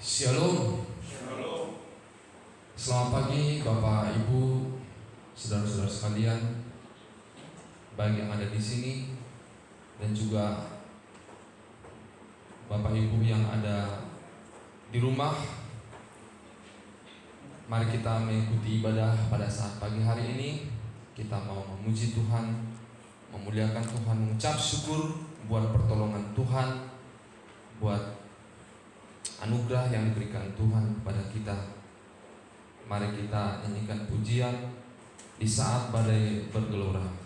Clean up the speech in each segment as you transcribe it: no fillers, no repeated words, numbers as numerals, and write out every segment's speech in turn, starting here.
Shalom. Shalom. Selamat pagi Bapak Ibu, saudara-saudara sekalian, baik yang ada di sini dan juga Bapak Ibu yang ada di rumah. Mari kita mengikuti ibadah pada saat pagi hari ini. Kita mau memuji Tuhan, memuliakan Tuhan, mengucap syukur buat pertolongan Tuhan, buat anugerah yang diberikan Tuhan kepada kita. Mari kita nyanyikan pujian di saat badai bergelora.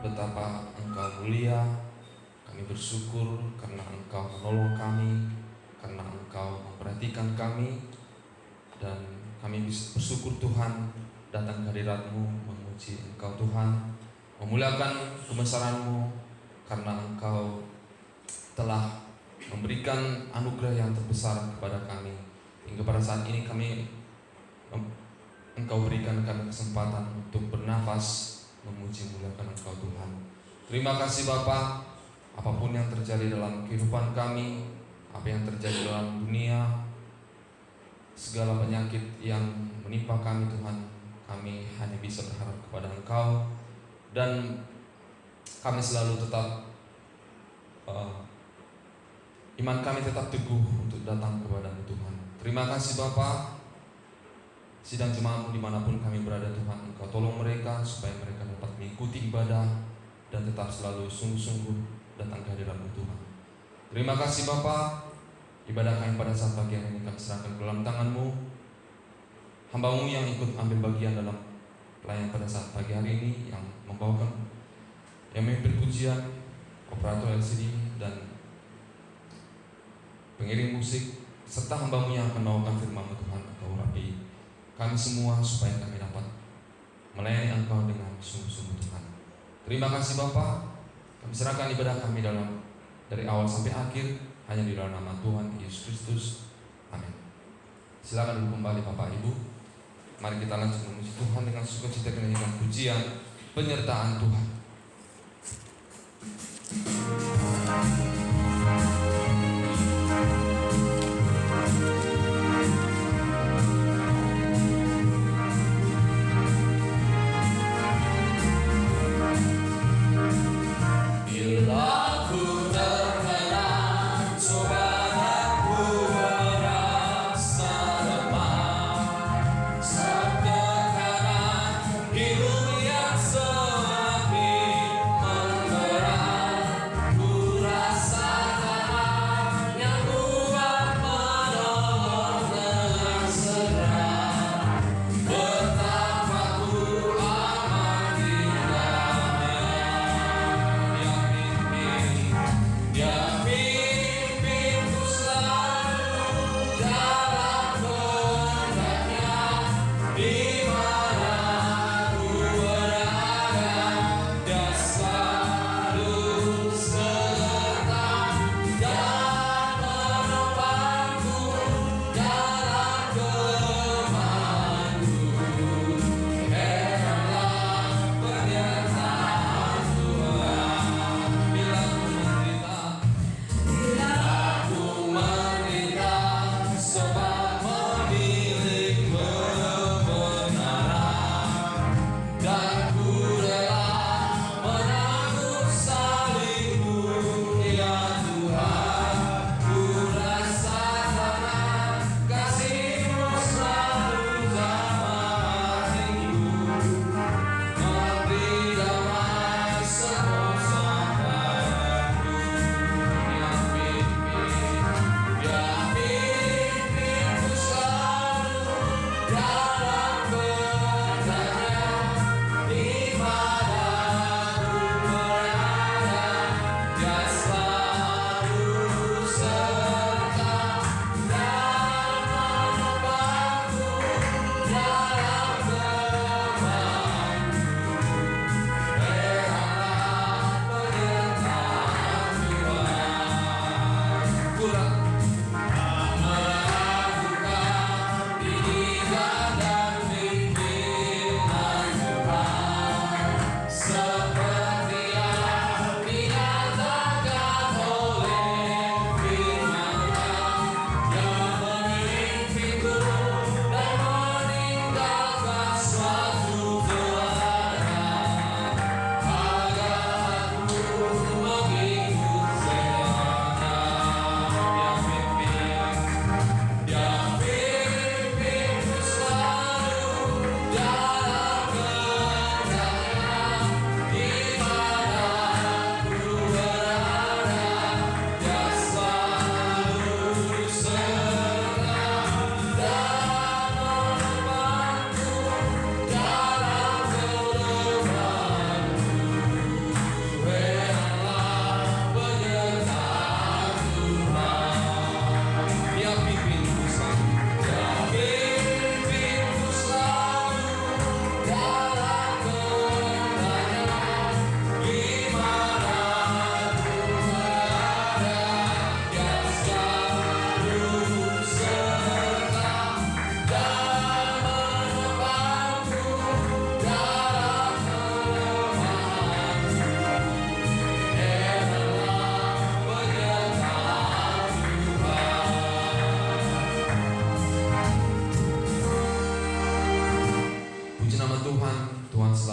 betapa Engkau mulia. Kami bersyukur karena Engkau menolong kami, karena Engkau memperhatikan kami, dan kami bersyukur Tuhan datang ke hadirat-Mu, memuji Engkau Tuhan, memuliakan kebesaran-Mu, karena Engkau telah memberikan anugerah yang terbesar kepada kami. Hingga pada saat ini Engkau berikan kami kesempatan untuk bernafas, memuji muliakan Engkau Tuhan. Terima kasih Bapa. Apapun yang terjadi dalam kehidupan kami, apa yang terjadi dalam dunia, segala penyakit yang menimpa kami Tuhan, kami hanya bisa berharap kepada Engkau, dan kami selalu tetap iman kami tetap teguh untuk datang kepada-Mu Tuhan. Terima kasih Bapa. Sidang jemaat-Mu dimanapun kami berada Tuhan, Engkau tolong mereka supaya mereka dapat mengikuti ibadah dan tetap selalu sungguh-sungguh datang ke hadirat-Mu Tuhan. Terima kasih Bapa. Ibadah kami pada saat pagi hari ini kami serahkan ke dalam tangan-Mu. Hamba-Mu yang ikut ambil bagian dalam pelayanan pada saat pagi hari ini, yang membawakan, yang memimpin pujian, operator LCD dan pengiring musik, serta hamba-Mu yang akan membawakan firman-Mu Tuhan, Engkau urapi kami semua supaya kami dapat melayani Engkau dengan sungguh-sungguh Tuhan. Terima kasih Bapa. Kami serahkan ibadah kami dari awal sampai akhir hanya di dalam nama Tuhan Yesus Kristus. Amin. Silakan duduk kembali Bapak Ibu. Mari kita langsung memuji Tuhan dengan sukacita dengan pujian penyertaan Tuhan. Hidup yang semakin memberat, ku rasa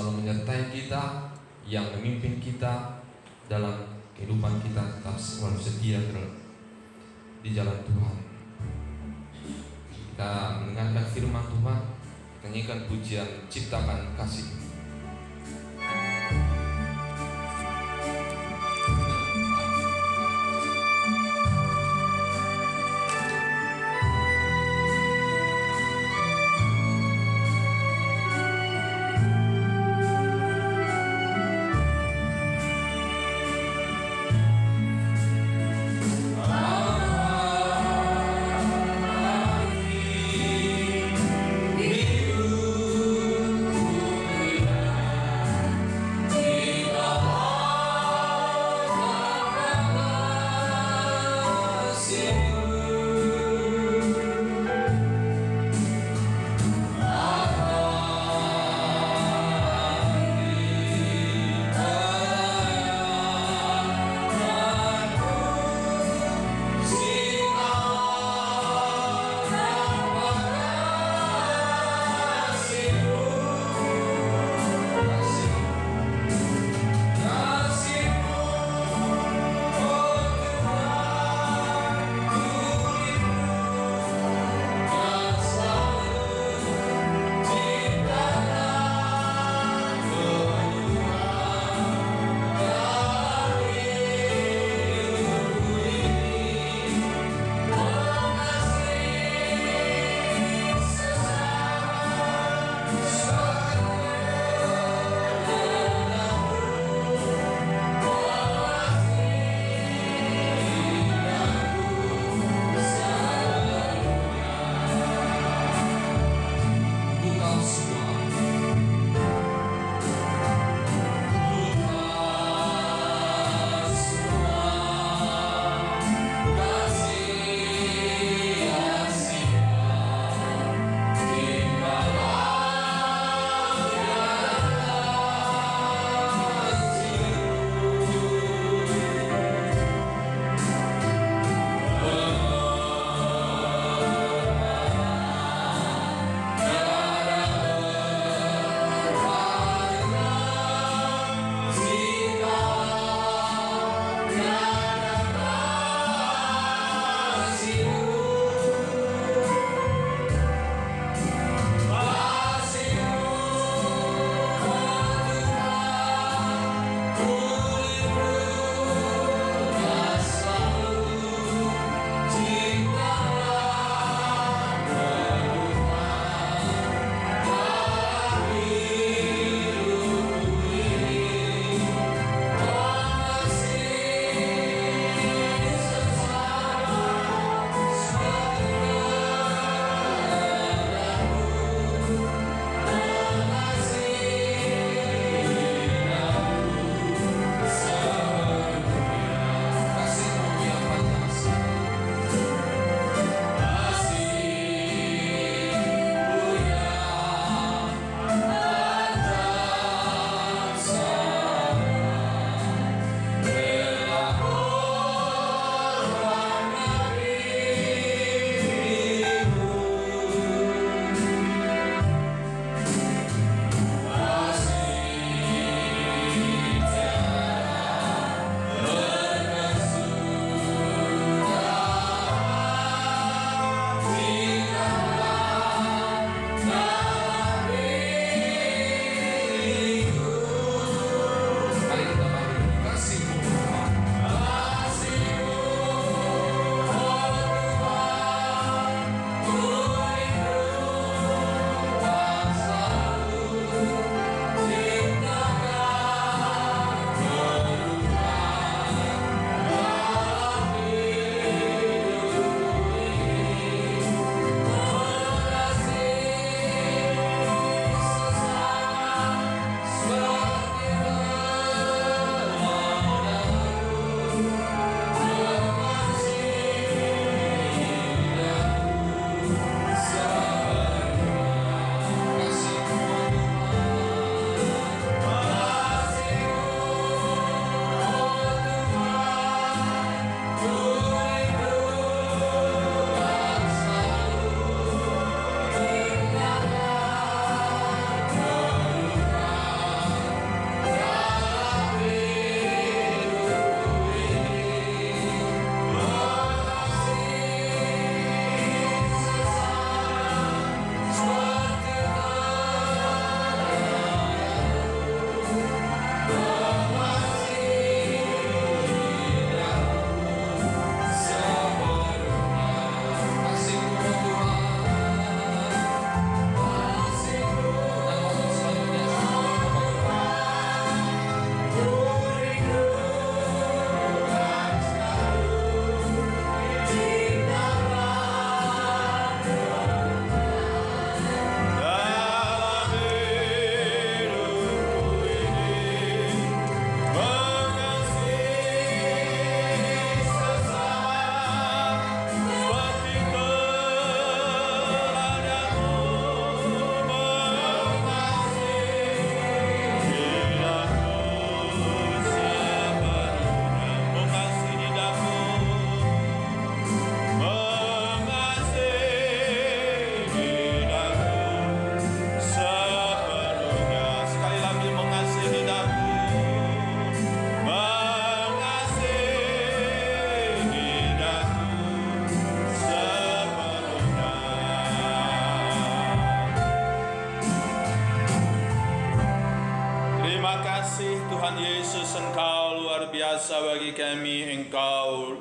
selalu menyertai kita, yang memimpin kita dalam kehidupan kita tetap selalu setia di jalan Tuhan. Kita mendengarkan firman Tuhan, kita nyanyikan pujian Ciptakan Kasih. Hidup Yesus, Engkau luar biasa bagi kami. Engkau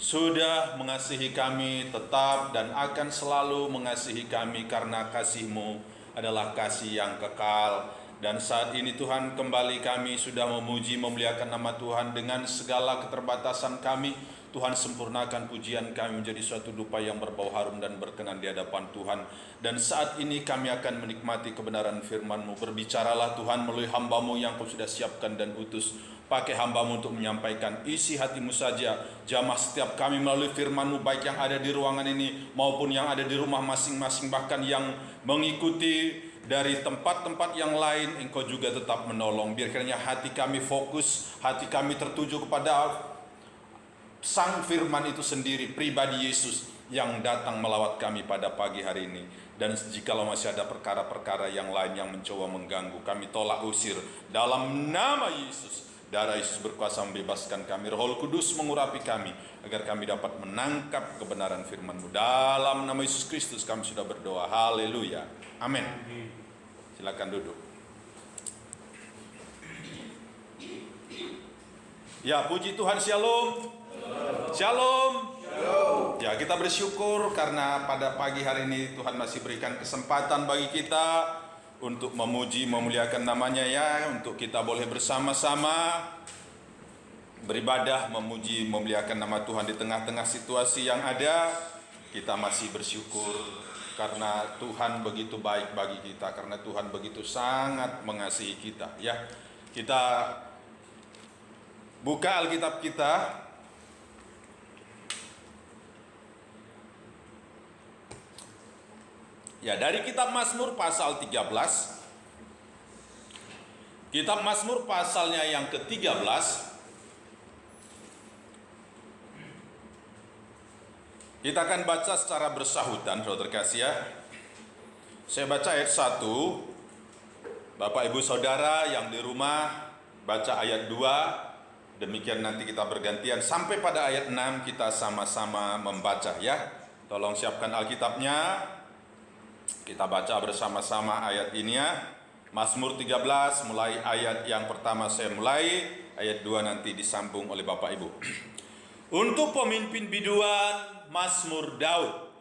sudah mengasihi kami tetap dan akan selalu mengasihi kami, karena kasih-Mu adalah kasih yang kekal. Dan saat ini Tuhan, kembali kami sudah memuji memuliakan nama Tuhan dengan segala keterbatasan kami. Tuhan, sempurnakan pujian kami menjadi suatu dupa yang berbau harum dan berkenan di hadapan Tuhan. Dan saat ini kami akan menikmati kebenaran firman-Mu. Berbicaralah Tuhan melalui hamba-Mu yang Kau sudah siapkan dan utus. Pakai hamba-Mu untuk menyampaikan isi hati-Mu saja. Jamah setiap kami melalui firman-Mu, baik yang ada di ruangan ini maupun yang ada di rumah masing-masing, bahkan yang mengikuti dari tempat-tempat yang lain. Engkau juga tetap menolong. Biar kiranya hati kami fokus, hati kami tertuju kepada Sang Firman itu sendiri, pribadi Yesus yang datang melawat kami pada pagi hari ini. Dan jikalau masih ada perkara-perkara yang lain yang mencoba mengganggu, kami tolak usir dalam nama Yesus. Darah Yesus berkuasa membebaskan kami. Roh Kudus mengurapi kami agar kami dapat menangkap kebenaran firman-Mu. Dalam nama Yesus Kristus kami sudah berdoa. Haleluya. Amin. Silakan duduk. Ya, puji Tuhan. Shalom. Shalom. Ya, kita bersyukur karena pada pagi hari ini Tuhan masih berikan kesempatan bagi kita untuk memuji memuliakan namanya, ya, untuk kita boleh bersama-sama beribadah memuji memuliakan nama Tuhan di tengah-tengah situasi yang ada. Kita masih bersyukur karena Tuhan begitu baik bagi kita, karena Tuhan begitu sangat mengasihi kita, ya. Kita buka Alkitab kita ya, dari kitab Mazmur pasal 13. Kitab Mazmur pasalnya yang ke-13. Kita akan baca secara bersahutan, saudara terkasih, ya. Saya baca ayat 1. Bapak Ibu Saudara yang di rumah baca ayat 2. Demikian nanti kita bergantian sampai pada ayat 6 kita sama-sama membaca, ya. Tolong siapkan Alkitabnya. Kita baca bersama-sama ayat ini, ya. Mazmur 13 mulai ayat yang pertama saya mulai, ayat 2 nanti disambung oleh Bapak Ibu. Untuk pemimpin biduan, Mazmur Daud.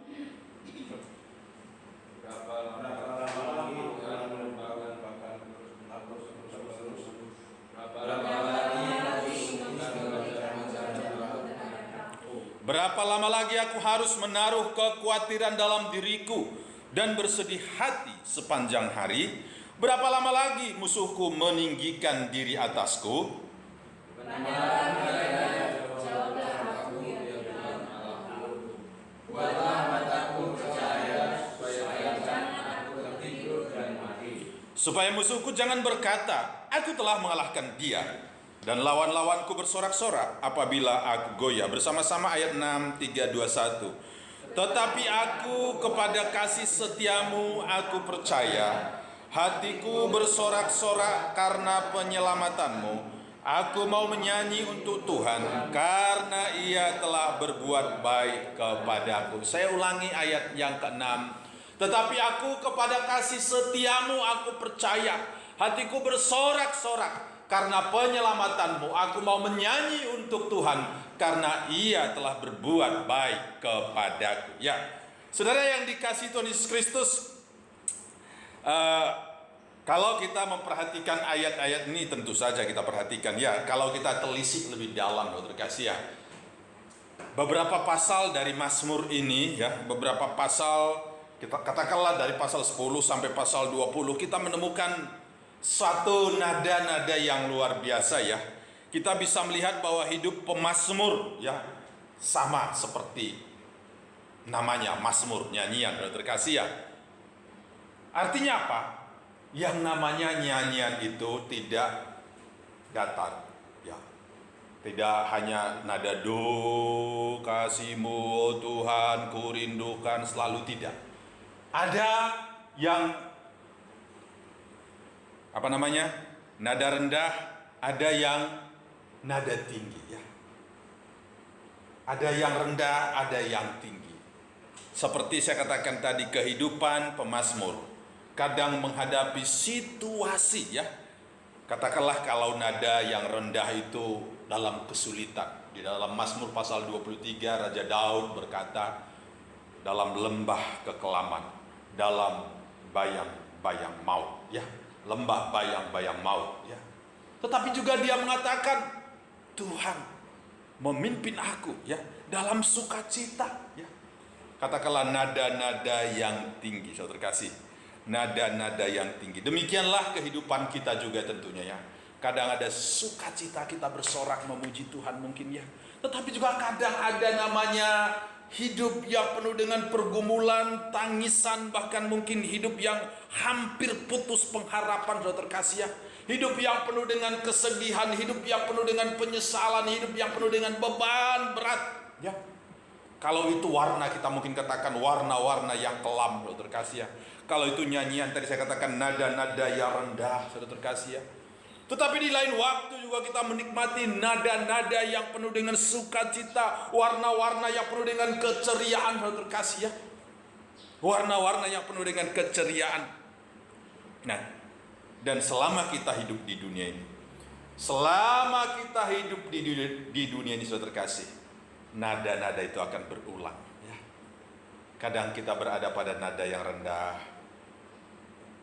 Berapa lama lagi aku harus menaruh kekhawatiran dalam diriku dan bersedih hati sepanjang hari? Berapa lama lagi musuhku meninggikan diri atasku? Supaya musuhku jangan berkata, aku telah mengalahkan dia, dan lawan-lawanku bersorak-sorak apabila aku goyah. Bersama-sama ayat 6, 3, 2, 1. Tetapi aku kepada kasih setiamu aku percaya, hatiku bersorak-sorak karena penyelamatanmu. Aku mau menyanyi untuk Tuhan karena Ia telah berbuat baik kepadaku. Saya ulangi ayat yang ke-6. Tetapi aku kepada kasih setiamu aku percaya, hatiku bersorak-sorak karena penyelamatanmu. Aku mau menyanyi untuk Tuhan karena Ia telah berbuat baik kepadaku. Ya, saudara yang dikasihi Tuhan Yesus Kristus, kalau kita memperhatikan ayat-ayat ini, tentu saja kita perhatikan, ya. Kalau kita telisik lebih dalam, saudara kasih, ya, beberapa pasal dari Mazmur ini, ya, beberapa pasal, kita katakanlah dari pasal 10 sampai pasal 20, kita menemukan suatu nada-nada yang luar biasa, ya. Kita bisa melihat bahwa hidup pemazmur, ya, sama seperti namanya, mazmur, nyanyian, saudara terkasih, ya. Artinya apa? Yang namanya nyanyian itu tidak datar, ya. Tidak hanya nada do, kasih-Mu oh Tuhan, ku rindukan, selalu tidak. Ada yang nada rendah, ada yang nada tinggi, ya. Ada yang rendah, ada yang tinggi. Seperti saya katakan tadi, kehidupan pemazmur kadang menghadapi situasi, ya, Katakanlah kalau nada yang rendah itu dalam kesulitan. Di dalam Mazmur pasal 23 Raja Daud berkata, dalam lembah kekelaman, dalam bayang-bayang maut, ya, lembah bayang-bayang maut, ya. Tetapi juga dia mengatakan, Tuhan memimpin aku, ya, dalam sukacita, ya. Katakanlah nada-nada yang tinggi, saudara kasih, nada-nada yang tinggi. Demikianlah kehidupan kita juga tentunya, ya. Kadang ada sukacita kita bersorak memuji Tuhan mungkin, ya. Tetapi juga kadang ada namanya hidup yang penuh dengan pergumulan, tangisan, bahkan mungkin hidup yang hampir putus pengharapan, saudara terkasih, ya. Hidup yang penuh dengan kesedihan, hidup yang penuh dengan penyesalan, hidup yang penuh dengan beban berat, ya. Kalau itu warna, kita mungkin katakan warna-warna yang kelam, saudara terkasih, ya. Kalau itu nyanyian, tadi saya katakan nada-nada yang rendah, saudara terkasih, ya. Tetapi di lain waktu juga kita menikmati nada-nada yang penuh dengan sukacita, warna-warna yang penuh dengan keceriaan, saudara terkasih, ya. Warna-warna yang penuh dengan keceriaan. Nah, dan selama kita hidup di dunia ini, selama kita hidup di dunia ini, saudara terkasih, nada-nada itu akan berulang, ya. Kadang kita berada pada nada yang rendah,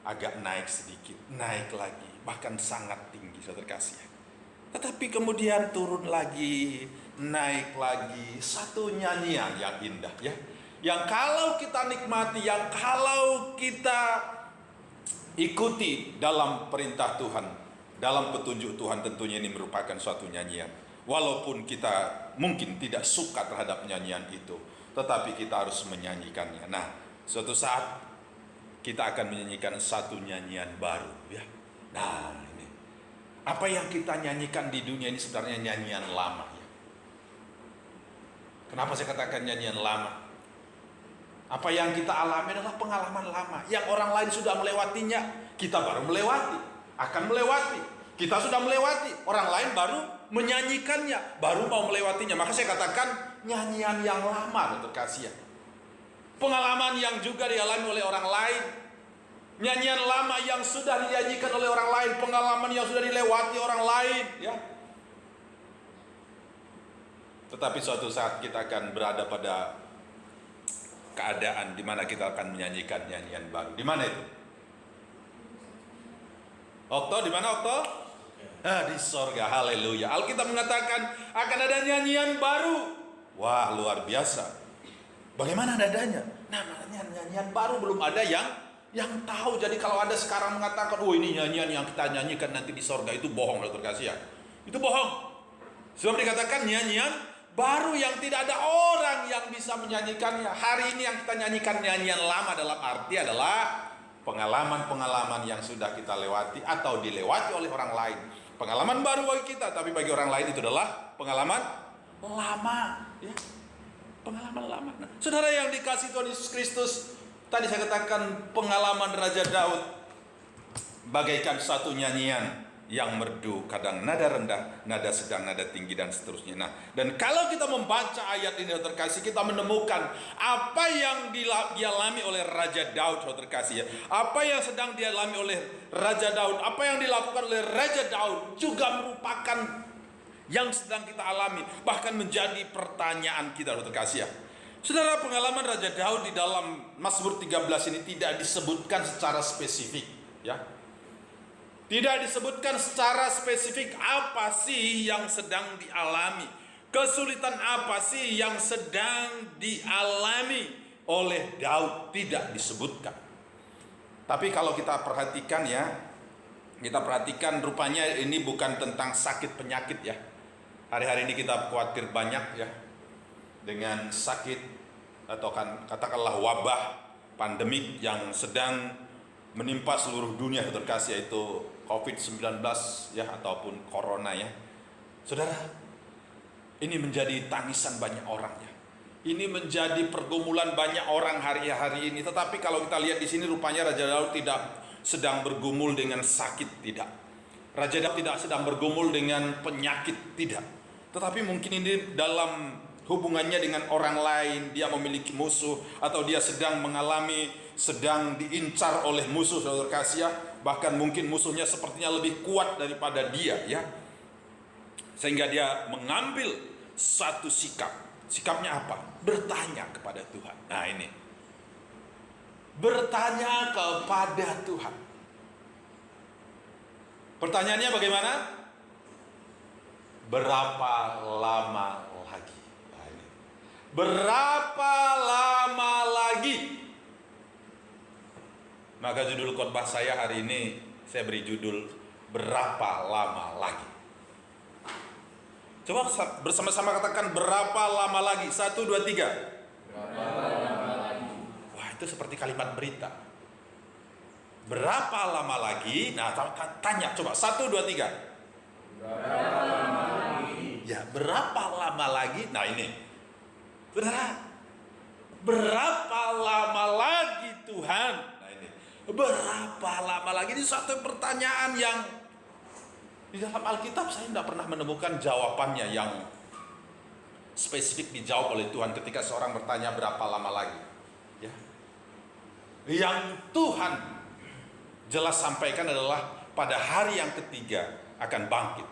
agak naik sedikit, naik lagi, bahkan sangat tinggi, saudara kasih. Tetapi kemudian turun lagi, naik lagi, satu nyanyian yang indah, ya. Yang kalau kita nikmati, yang kalau kita ikuti dalam perintah Tuhan, dalam petunjuk Tuhan, tentunya ini merupakan suatu nyanyian. Walaupun kita mungkin tidak suka terhadap nyanyian itu, tetapi kita harus menyanyikannya. Nah, suatu saat kita akan menyanyikan satu nyanyian baru, ya. Nah, ini apa yang kita nyanyikan di dunia ini sebenarnya nyanyian lama, ya. Kenapa saya katakan nyanyian lama? Apa yang kita alami adalah pengalaman lama yang orang lain sudah melewatinya, kita baru melewati, akan melewati. Kita sudah melewati, orang lain baru menyanyikannya, baru mau melewatinya. Maka saya katakan nyanyian yang lama, terkasih, ya. Pengalaman yang juga dialami oleh orang lain, nyanyian lama yang sudah dinyanyikan oleh orang lain, pengalaman yang sudah dilewati orang lain, ya. Tetapi suatu saat kita akan berada pada keadaan di mana kita akan menyanyikan nyanyian baru. Di mana itu? Okto, di mana Okto? Di sorga, haleluya. Alkitab mengatakan akan ada nyanyian baru. Wah, luar biasa. Bagaimana nadanya? Nah, nyanyian baru belum ada yang tahu. Jadi kalau ada sekarang mengatakan, oh ini nyanyian yang kita nyanyikan nanti di sorga, itu bohong, saudara terkasih, ya. Itu bohong. Sebab dikatakan nyanyian baru yang tidak ada orang yang bisa menyanyikannya. Hari ini yang kita nyanyikan nyanyian lama dalam arti adalah pengalaman-pengalaman yang sudah kita lewati atau dilewati oleh orang lain. Pengalaman baru bagi kita, tapi bagi orang lain itu adalah pengalaman lama, ya. Pengalaman lama. Nah, saudara yang dikasihi Tuhan Yesus Kristus, tadi saya katakan pengalaman Raja Daud bagaikan satu nyanyian yang merdu, kadang nada rendah, nada sedang, nada tinggi, dan seterusnya. Nah, dan kalau kita membaca ayat ini, saudara terkasih, kita menemukan apa yang dialami oleh Raja Daud, saudara terkasih, ya. Apa yang sedang dialami oleh Raja Daud, apa yang dilakukan oleh Raja Daud juga merupakan yang sedang kita alami, bahkan menjadi pertanyaan kita, saudara terkasih, ya. Saudara, pengalaman Raja Daud di dalam Mazmur 13 ini tidak disebutkan secara spesifik, ya. Tidak disebutkan secara spesifik apa sih yang sedang dialami, kesulitan apa sih yang sedang dialami oleh Daud, tidak disebutkan. Tapi kalau kita perhatikan, ya, kita perhatikan rupanya ini bukan tentang sakit penyakit, ya. Hari-hari ini kita khawatir banyak, ya, dengan sakit atau katakanlah wabah pandemik yang sedang menimpa seluruh dunia, terkasih, yaitu COVID-19, ya, ataupun corona, ya. Saudara, ini menjadi tangisan banyak orang, ya. Ini menjadi pergumulan banyak orang hari-hari ini. Tetapi kalau kita lihat di sini rupanya Raja Daud tidak sedang bergumul dengan sakit, tidak. Raja Daud tidak sedang bergumul dengan penyakit, tidak. Tetapi mungkin ini dalam hubungannya dengan orang lain, dia memiliki musuh, atau dia sedang diincar oleh musuh, saudara kasih ya, bahkan mungkin musuhnya sepertinya lebih kuat daripada dia ya, sehingga dia mengambil satu sikapnya apa? Bertanya kepada Tuhan. Nah ini, bertanya kepada Tuhan. Pertanyaannya bagaimana? Berapa lama lagi? Nah, ini. Berapa lama lagi? Maka judul khotbah saya hari ini saya beri judul berapa lama lagi. Coba bersama-sama katakan berapa lama lagi. 1, 2, 3. Berapa lama lagi? Wah, itu seperti kalimat berita. Berapa lama lagi? Nah, tanya coba 1, 2, 3. Berapa lama lagi? Ya, berapa lama lagi? Nah ini, saudara, berapa lama lagi Tuhan? Nah ini, berapa lama lagi? Ini satu pertanyaan yang di dalam Alkitab saya tidak pernah menemukan jawabannya yang spesifik dijawab oleh Tuhan ketika seorang bertanya berapa lama lagi. Ya, yang Tuhan jelas sampaikan adalah pada hari yang ketiga akan bangkit.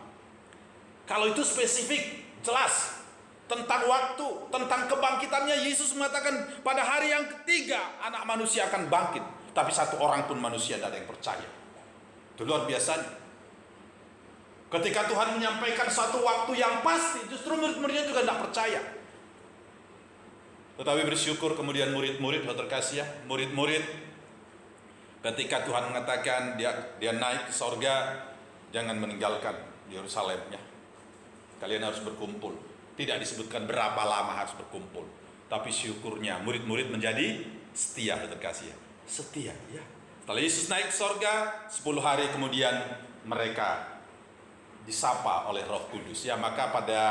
Kalau itu spesifik, jelas tentang waktu, tentang kebangkitannya, Yesus mengatakan pada hari yang ketiga anak manusia akan bangkit. Tapi satu orang pun manusia tidak ada yang percaya. Itu luar biasa. Ketika Tuhan menyampaikan satu waktu yang pasti, justru murid-muridnya juga tidak percaya. Tetapi bersyukur kemudian murid-murid terkasih ya, murid-murid ketika Tuhan mengatakan dia naik ke sorga, jangan meninggalkan Yerusalem ya. Kalian harus berkumpul. Tidak disebutkan berapa lama harus berkumpul, tapi syukurnya murid-murid menjadi setia, terkasih ya. Setia ya. Setelah Yesus naik ke sorga, 10 hari kemudian mereka disapa oleh Roh Kudus ya. Maka pada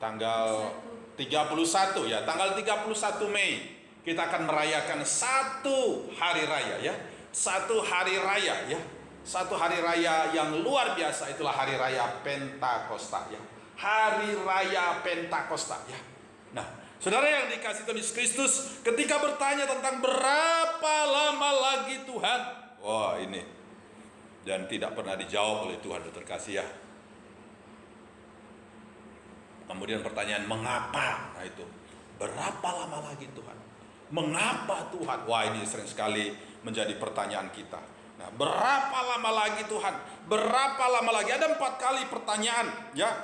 tanggal 31 ya, tanggal 31 Mei kita akan merayakan satu hari raya ya. Satu hari raya ya. Satu hari raya yang luar biasa, itulah hari raya Pentakosta ya. Hari raya Pentakosta ya. Nah, saudara yang dikasihi Tuhan Yesus Kristus, ketika bertanya tentang berapa lama lagi Tuhan, wah ini, dan tidak pernah dijawab oleh Tuhan terkasih ya. Kemudian pertanyaan mengapa? Nah itu, berapa lama lagi Tuhan? Mengapa Tuhan? Wah ini sering sekali menjadi pertanyaan kita. Nah, berapa lama lagi Tuhan? Berapa lama lagi? Ada 4 kali pertanyaan, ya.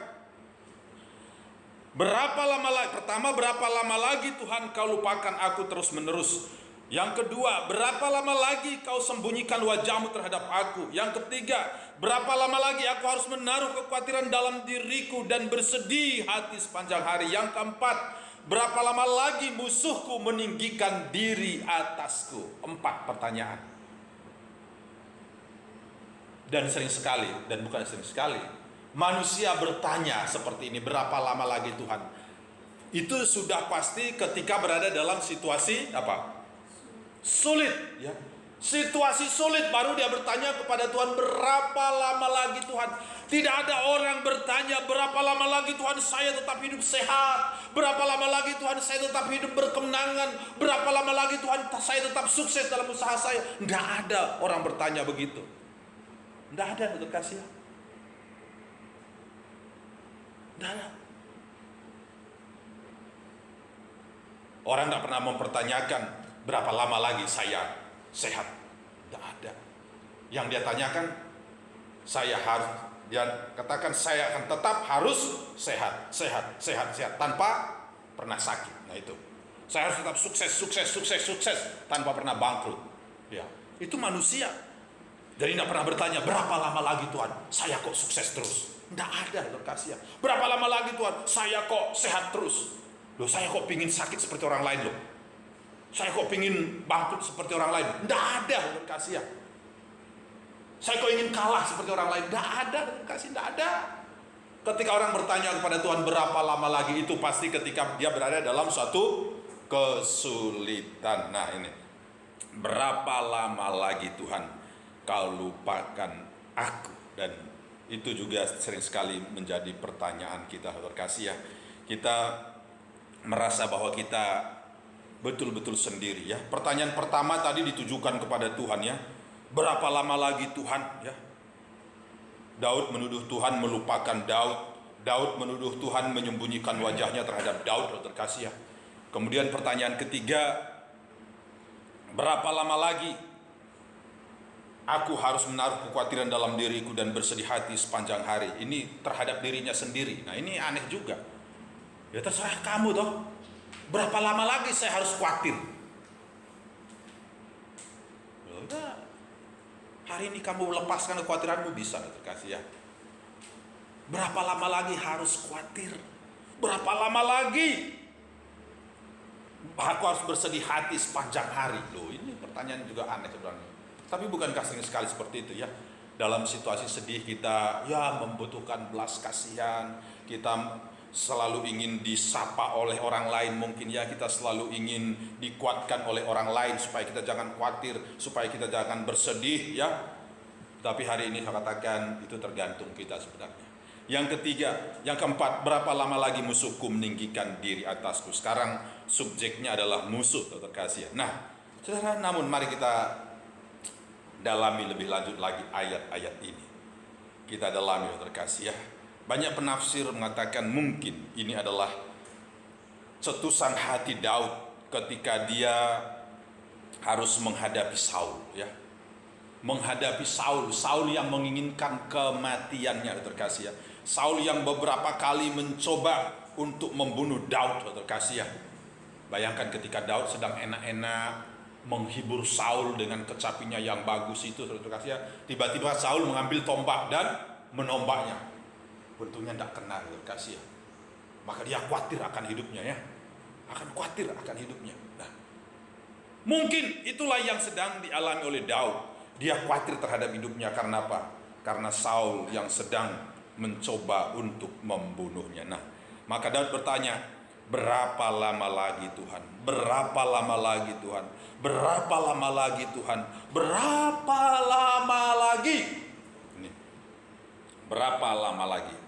Berapa lama lagi? Pertama, berapa lama lagi Tuhan kau lupakan aku terus menerus? Yang kedua, berapa lama lagi kau sembunyikan wajahmu terhadap aku? Yang ketiga, berapa lama lagi aku harus menaruh kekhawatiran dalam diriku dan bersedih hati sepanjang hari? Yang keempat, berapa lama lagi musuhku meninggikan diri atasku? 4 pertanyaan. Dan sering sekali, dan bukan sering sekali, manusia bertanya seperti ini, berapa lama lagi Tuhan? Itu sudah pasti ketika berada dalam situasi apa? Sulit ya. Situasi sulit baru dia bertanya kepada Tuhan, berapa lama lagi Tuhan? Tidak ada orang bertanya berapa lama lagi Tuhan saya tetap hidup sehat, berapa lama lagi Tuhan saya tetap hidup berkemenangan, berapa lama lagi Tuhan saya tetap sukses dalam usaha saya. Tidak ada orang bertanya begitu. Tidak ada, terkasih. Tidak ada. Orang tidak pernah mempertanyakan berapa lama lagi saya sehat. Tidak ada. Yang dia tanyakan, dia katakan saya akan tetap harus sehat tanpa pernah sakit. Nah itu. Saya harus tetap sukses tanpa pernah bangkrut. Ya, itu manusia. Jadi tidak pernah bertanya berapa lama lagi Tuhan saya kok sukses terus. Tidak ada, terkasih. Berapa lama lagi Tuhan saya kok sehat terus. Loh, saya kok pingin sakit seperti orang lain loh. Saya kok pingin bangkrut seperti orang lain. Tidak ada, terkasih. Saya kok ingin kalah seperti orang lain. Tidak ada, terkasih. Tidak ada. Ketika orang bertanya kepada Tuhan berapa lama lagi, itu pasti ketika dia berada dalam suatu kesulitan. Nah ini, berapa lama lagi Tuhan kau lupakan aku? Dan Itu juga sering sekali menjadi pertanyaan kita, terkasih ya. Kita merasa bahwa kita betul-betul sendiri ya. Pertanyaan pertama tadi ditujukan kepada Tuhan ya. Berapa lama lagi Tuhan ya? Daud menuduh Tuhan melupakan Daud. Daud menuduh Tuhan menyembunyikan wajahnya terhadap Daud, terkasih ya. Kemudian pertanyaan ketiga, berapa lama lagi aku harus menaruh kekhawatiran dalam diriku dan bersedih hati sepanjang hari. Ini terhadap dirinya sendiri. Nah ini aneh juga. Ya terserah kamu toh. Berapa lama lagi saya harus khawatir? Udah, hari ini kamu lepaskan kekhawatiranmu bisa, terkasih ya. Berapa lama lagi harus khawatir? Berapa lama lagi aku harus bersedih hati sepanjang hari? Loh, ini pertanyaan juga aneh sebenarnya. Tapi bukankah sering sekali seperti itu ya? Dalam situasi sedih kita ya membutuhkan belas kasihan, kita selalu ingin disapa oleh orang lain, mungkin ya kita selalu ingin dikuatkan oleh orang lain supaya kita jangan khawatir, supaya kita jangan bersedih ya. Tapi hari ini saya katakan itu tergantung kita sebenarnya. Yang ketiga, yang keempat, berapa lama lagi musuhku meninggikan diri atasku? Sekarang subjeknya adalah musuh, terkasih. Nah, saudara, namun mari kita dalami lebih lanjut lagi ayat-ayat ini. Kita dalami, terkasih ya. Banyak penafsir mengatakan mungkin ini adalah cetusan hati Daud ketika dia harus menghadapi Saul ya. Menghadapi Saul yang menginginkan kematiannya, terkasih ya. Saul yang beberapa kali mencoba untuk membunuh Daud, terkasih ya. Bayangkan ketika Daud sedang enak-enak menghibur Saul dengan kecapinya yang bagus itu, terkasih ya. Tiba-tiba Saul mengambil tombak dan menombaknya. Untungnya tidak kena, terkasih ya. Maka dia khawatir akan hidupnya ya. Akan khawatir akan hidupnya. Nah, mungkin itulah yang sedang dialami oleh Daud. Dia khawatir terhadap hidupnya karena apa? Karena Saul yang sedang mencoba untuk membunuhnya. Nah, maka Daud bertanya, berapa lama lagi Tuhan? Berapa lama lagi Tuhan? Berapa lama lagi Tuhan? Berapa lama lagi? Ini. Berapa lama lagi?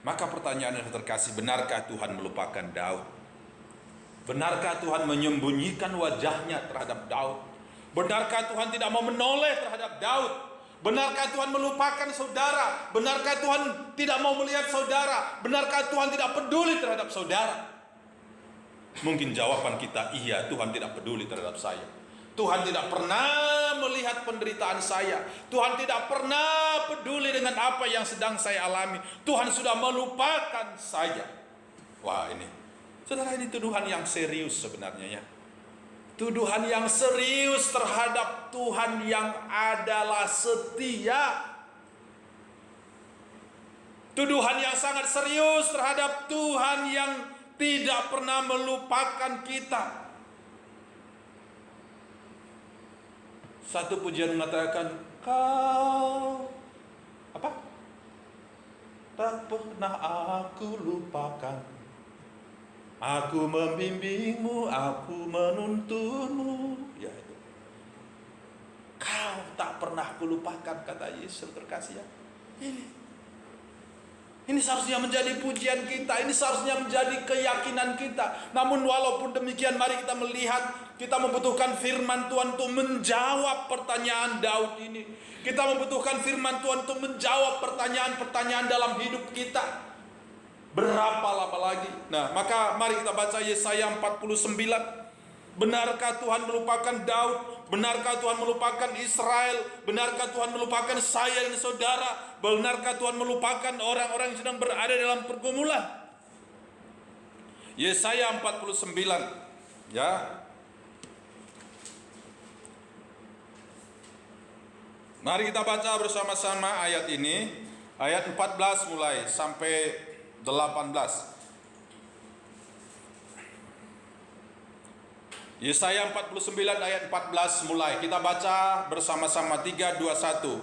Maka pertanyaan yang terkasih, benarkah Tuhan melupakan Daud? Benarkah Tuhan menyembunyikan wajahnya terhadap Daud? Benarkah Tuhan tidak mau menoleh terhadap Daud? Benarkah Tuhan melupakan saudara? Benarkah Tuhan tidak mau melihat saudara? Benarkah Tuhan tidak peduli terhadap saudara? Mungkin jawaban kita, iya, Tuhan tidak peduli terhadap saya. Tuhan tidak pernah melihat penderitaan saya. Tuhan tidak pernah peduli dengan apa yang sedang saya alami. Tuhan sudah melupakan saya. Wah, ini, saudara, ini tuduhan yang serius sebenarnya ya. Tuduhan yang serius terhadap Tuhan yang adalah setia. Tuduhan yang sangat serius terhadap Tuhan yang tidak pernah melupakan kita. Satu pujian mengatakan, kau apa? Tak pernah aku lupakan. Aku membimbingmu, aku menuntunmu. Ya itu. Kau tak pernah aku lupakan, kata Yesus, terkasih ya. Ini seharusnya menjadi pujian kita, ini seharusnya menjadi keyakinan kita. Namun walaupun demikian, mari kita melihat, kita membutuhkan firman Tuhan untuk menjawab pertanyaan Daud ini. Kita membutuhkan firman Tuhan untuk menjawab pertanyaan-pertanyaan dalam hidup kita. Berapa lama lagi? Nah, maka mari kita baca Yesaya 49. Benarkah Tuhan melupakan Daud? Benarkah Tuhan melupakan Israel? Benarkah Tuhan melupakan saya dan saudara? Benarkah Tuhan melupakan orang-orang yang sedang berada dalam pergumulan? Yesaya 49 ya. Mari kita baca bersama-sama ayat ini. Ayat 14 mulai sampai 18. Yesaya 49 ayat 14 mulai. Kita baca bersama-sama 3, 2, 1.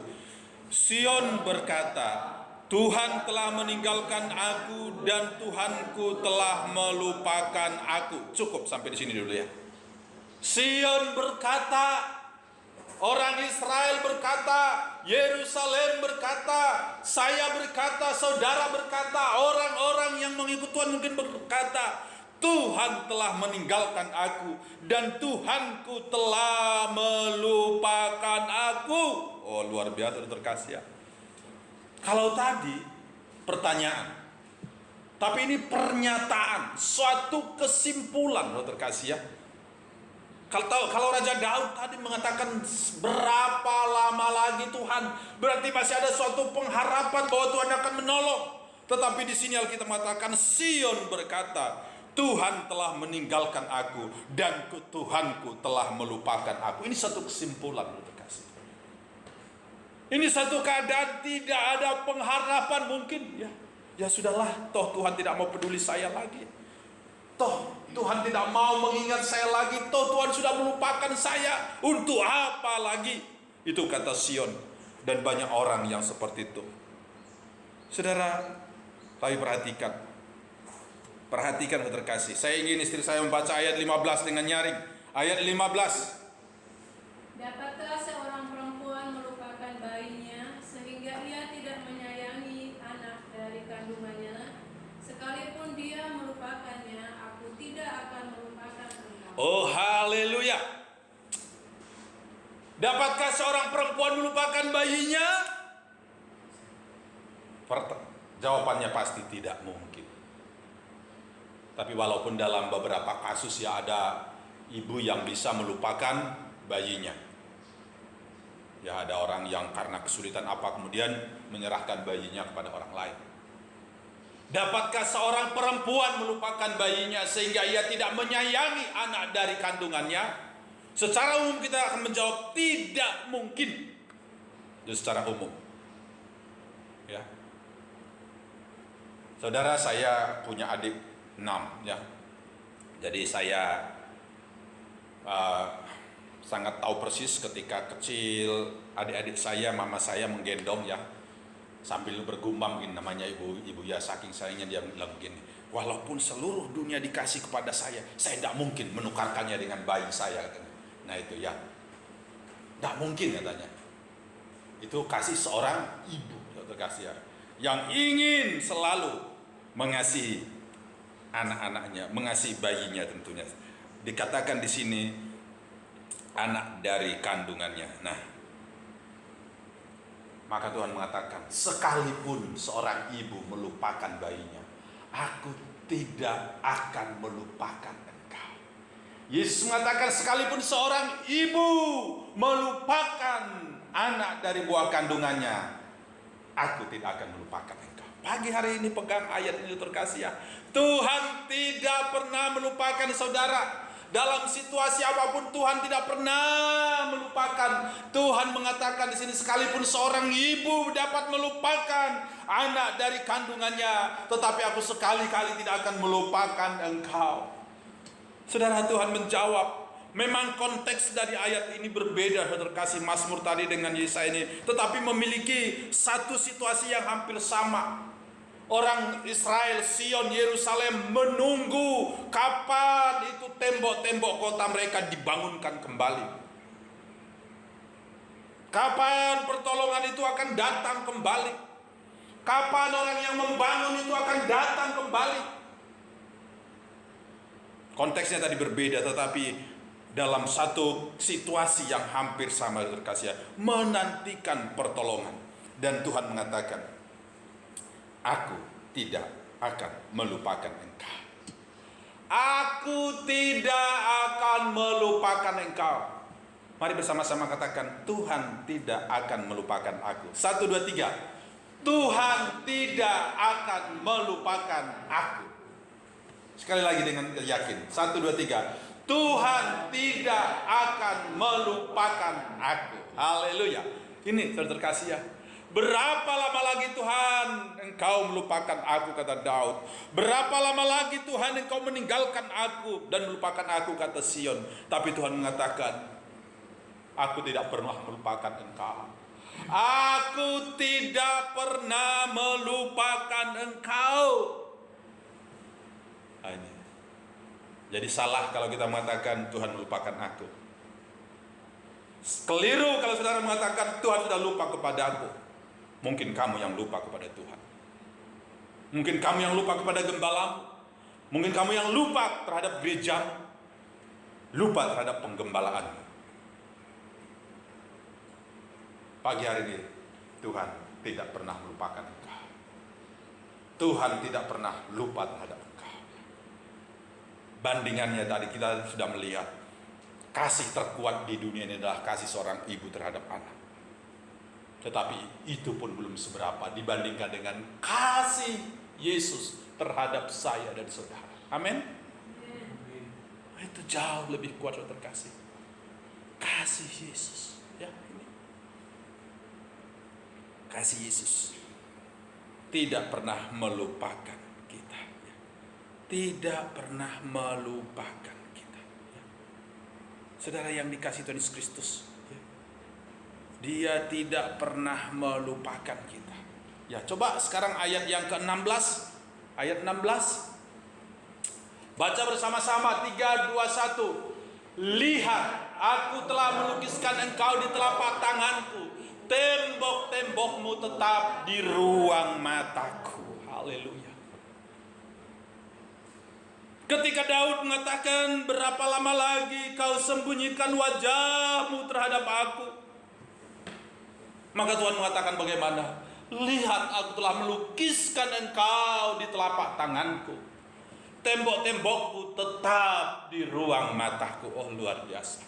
Sion berkata, Tuhan telah meninggalkan aku dan Tuhanku telah melupakan aku. Cukup sampai di sini dulu ya. Sion berkata, Orang Israel berkata, Yerusalem berkata, saya berkata, saudara berkata, orang-orang yang mengikut Tuhan mungkin berkata, Tuhan telah meninggalkan aku dan Tuhanku telah melupakan aku. Oh, luar biasa terkasih ya. Kalau tadi pertanyaan, tapi ini pernyataan, suatu kesimpulan, terkasih ya. Kalau Raja Daud tadi mengatakan berapa lama lagi Tuhan, berarti masih ada suatu pengharapan bahwa Tuhan akan menolong. Tetapi di sini Alkitab mengatakan Sion berkata, Tuhan telah meninggalkan aku dan Tuhanku telah melupakan aku. Ini satu kesimpulan, terkasih. Ini satu keadaan tidak ada pengharapan mungkin ya. Ya sudahlah, toh Tuhan tidak mau peduli saya lagi. Toh Tuhan tidak mau mengingat saya lagi. Toh Tuhan sudah melupakan saya. Untuk apa lagi? Itu kata Sion. Dan banyak orang yang seperti itu. Saudara, tapi perhatikan. Perhatikan terkasih. Saya ingin istri saya membaca ayat 15 dengan nyaring. Ayat 15. Dapatkah seorang perempuan melupakan bayinya sehingga ia tidak menyayangi anak dari kandungannya? Sekalipun dia melupakannya, aku tidak akan melupakan engkau. Oh, haleluya. Dapatkah seorang perempuan melupakan bayinya? Jawabannya pasti tidak mungkin. Tapi walaupun dalam beberapa kasus ya ada ibu yang bisa melupakan bayinya. Ya ada orang yang karena kesulitan apa kemudian menyerahkan bayinya kepada orang lain. Dapatkah seorang perempuan melupakan bayinya sehingga ia tidak menyayangi anak dari kandungannya? Secara umum kita akan menjawab tidak mungkin. Itu secara umum. Ya. Saudara, saya punya adik 6 ya. Jadi saya sangat tahu persis ketika kecil adik-adik saya, mama saya menggendong ya, sambil bergumam gini, namanya ibu ya, saking sayangnya dia bilang gini, walaupun seluruh dunia dikasih kepada saya tidak mungkin menukarkannya dengan bayi saya katanya. Nah itu ya, tidak mungkin katanya. Itu kasih seorang ibu terkasih ya, yang ingin selalu mengasihi anak-anaknya, mengasihi bayinya tentunya. Dikatakan di sini anak dari kandungannya. Nah, maka Tuhan mengatakan, sekalipun seorang ibu melupakan bayinya, aku tidak akan melupakan engkau. Yesus mengatakan, sekalipun seorang ibu melupakan anak dari buah kandungannya, aku tidak akan melupakan engkau. Pagi hari ini pegang ayat ini terkasih ya. Tuhan tidak pernah melupakan saudara. Dalam situasi apapun Tuhan tidak pernah melupakan. Tuhan mengatakan di sini, sekalipun seorang ibu dapat melupakan anak dari kandungannya, tetapi aku sekali-kali tidak akan melupakan engkau. Saudara, Tuhan menjawab. Memang konteks dari ayat ini berbeda, terkasih, Mazmur tadi dengan Yesaya ini, tetapi memiliki satu situasi yang hampir sama. Orang Israel, Sion, Yerusalem menunggu kapan itu tembok-tembok kota mereka dibangunkan kembali. Kapan pertolongan itu akan datang kembali. Kapan orang yang membangun itu akan datang kembali. Konteksnya tadi berbeda, tetapi dalam satu situasi yang hampir sama, terkasih, menantikan pertolongan. Dan Tuhan mengatakan, aku tidak akan melupakan engkau. Aku tidak akan melupakan engkau. Mari bersama-sama katakan, Tuhan tidak akan melupakan aku. 1, 2, 3. Tuhan tidak akan melupakan aku. Sekali lagi dengan yakin. 1, 2, 3. Tuhan tidak akan melupakan aku. Haleluya. Ini terkasih ya. Berapa lama lagi Tuhan engkau melupakan aku, kata Daud. Berapa lama lagi Tuhan engkau meninggalkan aku dan melupakan aku, kata Sion. Tapi Tuhan mengatakan, aku tidak pernah melupakan engkau. Aku tidak pernah melupakan engkau. Ini. Jadi salah kalau kita mengatakan Tuhan melupakan aku. Keliru kalau saudara mengatakan Tuhan sudah lupa kepada aku. Mungkin kamu yang lupa kepada Tuhan. Mungkin kamu yang lupa kepada gembalamu. Mungkin kamu yang lupa terhadap gereja. Lupa terhadap penggembalaanmu. Pagi hari ini Tuhan tidak pernah melupakan engkau. Tuhan tidak pernah lupa terhadap engkau. Bandingannya tadi kita sudah melihat, kasih terkuat di dunia ini adalah kasih seorang ibu terhadap anak. Tetapi itu pun belum seberapa dibandingkan dengan kasih Yesus terhadap saya dan saudara. Amin. Itu jauh lebih kuat, saudara terkasih. Kasih Yesus, ya ini. Kasih Yesus tidak pernah melupakan kita, ya. Tidak pernah melupakan kita, ya. Saudara yang dikasihi Tuhan Yesus Kristus, ya. Dia tidak pernah melupakan kita. Ya, coba sekarang ayat yang ke-16. Ayat 16. Baca bersama-sama 3, 2, 1. Lihat, aku telah melukiskan engkau di telapak tanganku. Tembok-tembokmu tetap di ruang mataku. Haleluya. Ketika Daud mengatakan, berapa lama lagi kau sembunyikan wajahmu terhadap aku? Maka Tuhan mengatakan bagaimana? Lihat, aku telah melukiskan engkau di telapak tanganku. Tembok-tembokku tetap di ruang mataku. Oh, luar biasa.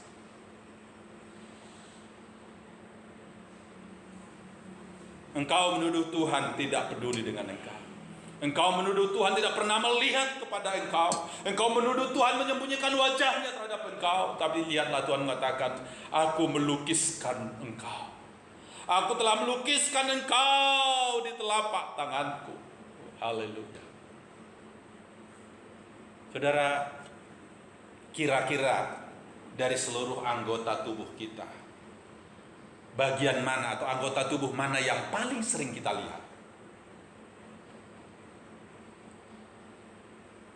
Engkau menuduh Tuhan tidak peduli dengan engkau. Engkau menuduh Tuhan tidak pernah melihat kepada engkau. Engkau menuduh Tuhan menyembunyikan wajahnya terhadap engkau. Tapi lihatlah, Tuhan mengatakan, aku melukiskan engkau. Aku telah melukiskan engkau di telapak tanganku. Haleluya. Saudara, kira-kira dari seluruh anggota tubuh kita, bagian mana atau anggota tubuh mana yang paling sering kita lihat?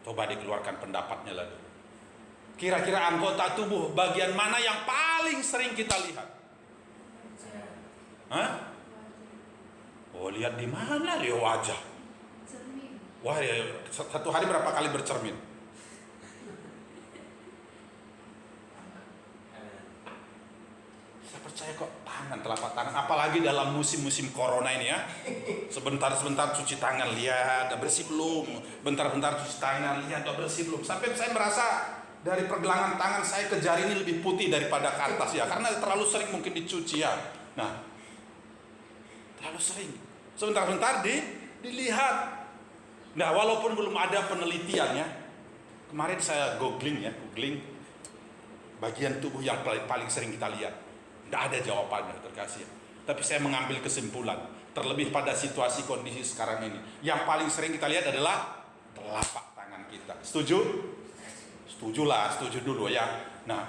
Coba dikeluarkan pendapatnya lagi. Kira-kira anggota tubuh bagian mana yang paling sering kita lihat? Hah? Oh, lihat di mana? Di wajah. Cermin. Wah, ya, satu hari berapa kali bercermin? Saya percaya kok tangan, telapak tangan. Apalagi dalam musim-musim corona ini ya. Sebentar-sebentar cuci tangan, lihat udah bersih belum. Bentar-bentar cuci tangan, lihat udah bersih belum. Sampai saya merasa dari pergelangan tangan saya ke jari ini lebih putih daripada ke atas ya. Karena terlalu sering mungkin dicuci ya. Nah, terlalu sering. Sebentar-bentar dilihat. Nah, walaupun belum ada penelitiannya, kemarin saya googling bagian tubuh yang paling sering kita lihat. Tidak ada jawabannya, terkasih. Tapi saya mengambil kesimpulan, terlebih pada situasi kondisi sekarang ini, yang paling sering kita lihat adalah telapak tangan kita. Setuju? Setujulah, setuju dulu ya. Nah,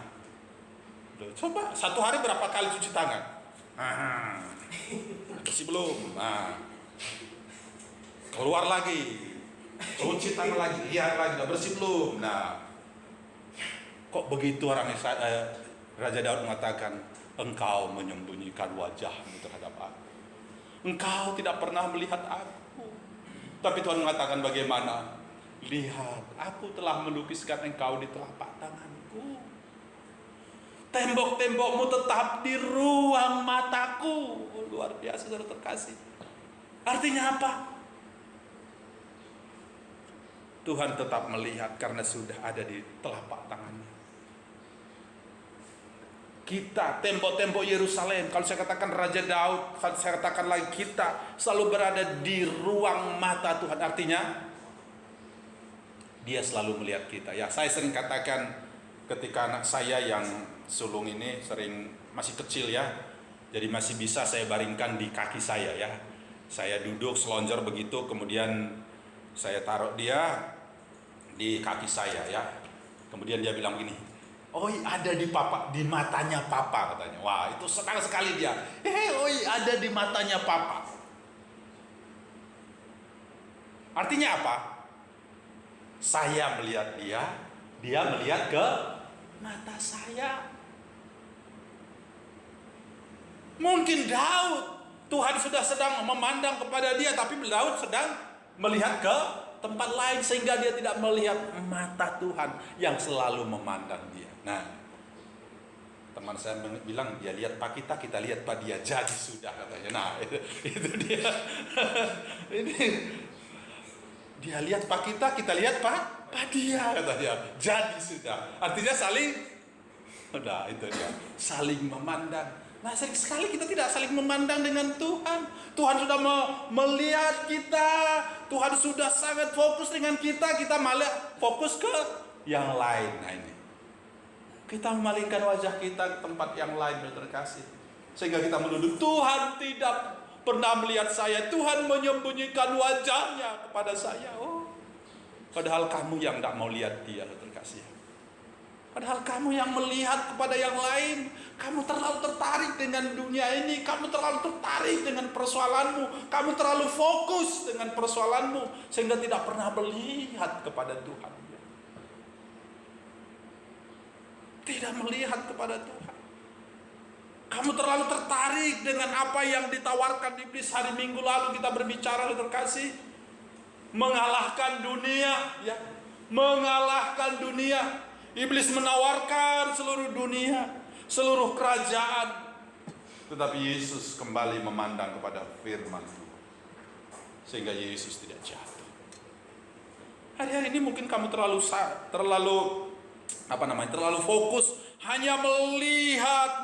coba satu hari berapa kali cuci tangan? Bersih belum? Nah, keluar lagi, cuci tangan lagi, lihat lagi, udah bersih belum? Nah, kok begitu orangnya? Raja Daud mengatakan, engkau menyembunyikan wajahmu terhadap aku. Engkau tidak pernah melihat aku. Tapi Tuhan mengatakan bagaimana? Lihat, aku telah melukiskan engkau di telapak tanganku. Tembok-tembokmu tetap di ruang mataku. Oh, luar biasa, saudara terkasih. Artinya apa? Tuhan tetap melihat karena sudah ada di telapak tangannya. Kita, tembok-tembok Yerusalem, kalau saya katakan Raja Daud, saya katakan lagi kita selalu berada di ruang mata Tuhan. Artinya Dia selalu melihat kita. Ya, saya sering katakan ketika anak saya yang sulung ini masih kecil ya, jadi masih bisa saya baringkan di kaki saya ya. Saya duduk selonjor begitu, kemudian saya taruh dia di kaki saya ya. Kemudian dia bilang begini, oh, ada di papa, di matanya papa, katanya. Wah, itu senang sekali dia. Ada di matanya papa. Artinya apa? Saya melihat dia melihat ke mata saya. Mungkin Daud, Tuhan sudah sedang memandang kepada dia, tapi Daud sedang melihat ke tempat lain sehingga dia tidak melihat mata Tuhan yang selalu memandang dia. Nah, teman saya bilang dia lihat pak kita lihat pak dia, jadi sudah katanya. Nah, itu dia. Ini dia lihat pak kita lihat pak dia katanya. Jadi sudah. Artinya saling, udah itu dia, saling memandang. Nah, sering sekali kita tidak saling memandang dengan Tuhan. Tuhan sudah melihat kita. Tuhan sudah sangat fokus dengan kita. Kita malah fokus ke yang lain. Nah ini, kita memalingkan wajah kita ke tempat yang lain, terkasih. Sehingga kita menuduh Tuhan tidak pernah melihat saya. Tuhan menyembunyikan wajahnya kepada saya. Oh, padahal kamu yang tidak mau lihat dia, terkasih. Padahal kamu yang melihat kepada yang lain. Kamu terlalu tertarik dengan dunia ini. Kamu terlalu tertarik dengan persoalanmu. Kamu terlalu fokus dengan persoalanmu sehingga tidak pernah melihat kepada Tuhan. Tidak melihat kepada Tuhan. Kamu terlalu tertarik dengan apa yang ditawarkan iblis hari Minggu lalu kita berbicara, terkasih. Mengalahkan dunia, ya. Mengalahkan dunia. Iblis menawarkan seluruh dunia, seluruh kerajaan. Tetapi Yesus kembali memandang kepada firman Tuhan, sehingga Yesus tidak jatuh. Hari-hari ini mungkin kamu terlalu terlalu fokus hanya melihat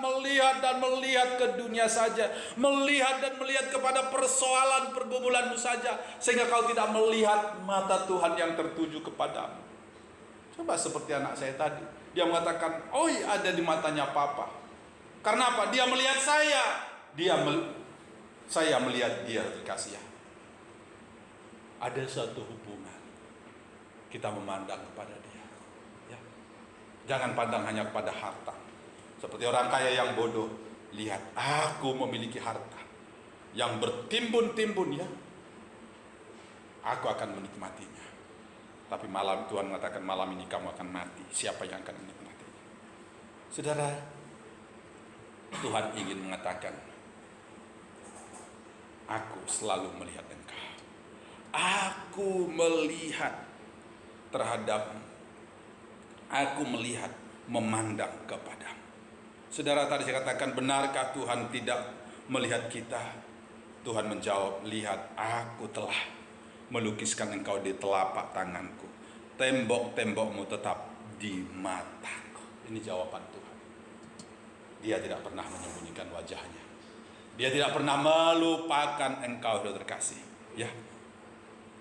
dan melihat ke dunia saja, melihat dan melihat kepada persoalan pergumulanmu saja, sehingga kau tidak melihat mata Tuhan yang tertuju kepadamu. Coba seperti anak saya tadi, dia mengatakan, "Oi, ada di matanya papa." Karena apa? Dia melihat saya, saya melihat dia, terkasih. Ada suatu hubungan. Kita memandang kepada dia. Ya. Jangan pandang hanya kepada harta. Seperti orang kaya yang bodoh, lihat, aku memiliki harta yang bertimbun-timbun, ya. Aku akan menikmatinya. Tapi malam Tuhan mengatakan, malam ini kamu akan mati. Siapa yang akan menikmatinya? Saudara, Tuhan ingin mengatakan, aku selalu melihat engkau. Aku melihat terhadapmu. Aku melihat, memandang kepadamu. Saudara, tadi saya katakan, benarkah Tuhan tidak melihat kita? Tuhan menjawab, lihat, aku telah melukiskan engkau di telapak tanganku. Tembok-tembokmu tetap di mataku. Ini jawaban Tuhan. Dia tidak pernah menyembunyikan wajahnya. Dia tidak pernah melupakan engkau, saudara terkasih. Ya,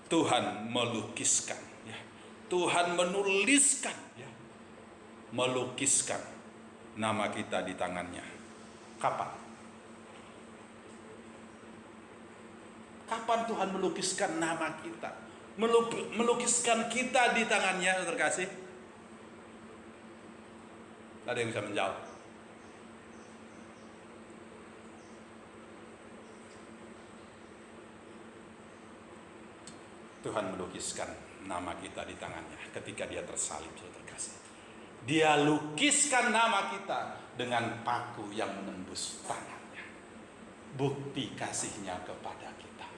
Tuhan melukiskan. Ya, Tuhan menuliskan. Ya, melukiskan nama kita di tangannya. Kapan? Kapan Tuhan melukiskan nama kita? Melukiskan kita di tangannya, terkasih? Ada yang bisa menjawab? Tuhan melukiskan nama kita di tangannya ketika dia tersalib, terkasih. Dia lukiskan nama kita dengan paku yang menembus tangannya. Bukti kasihnya kepada kita.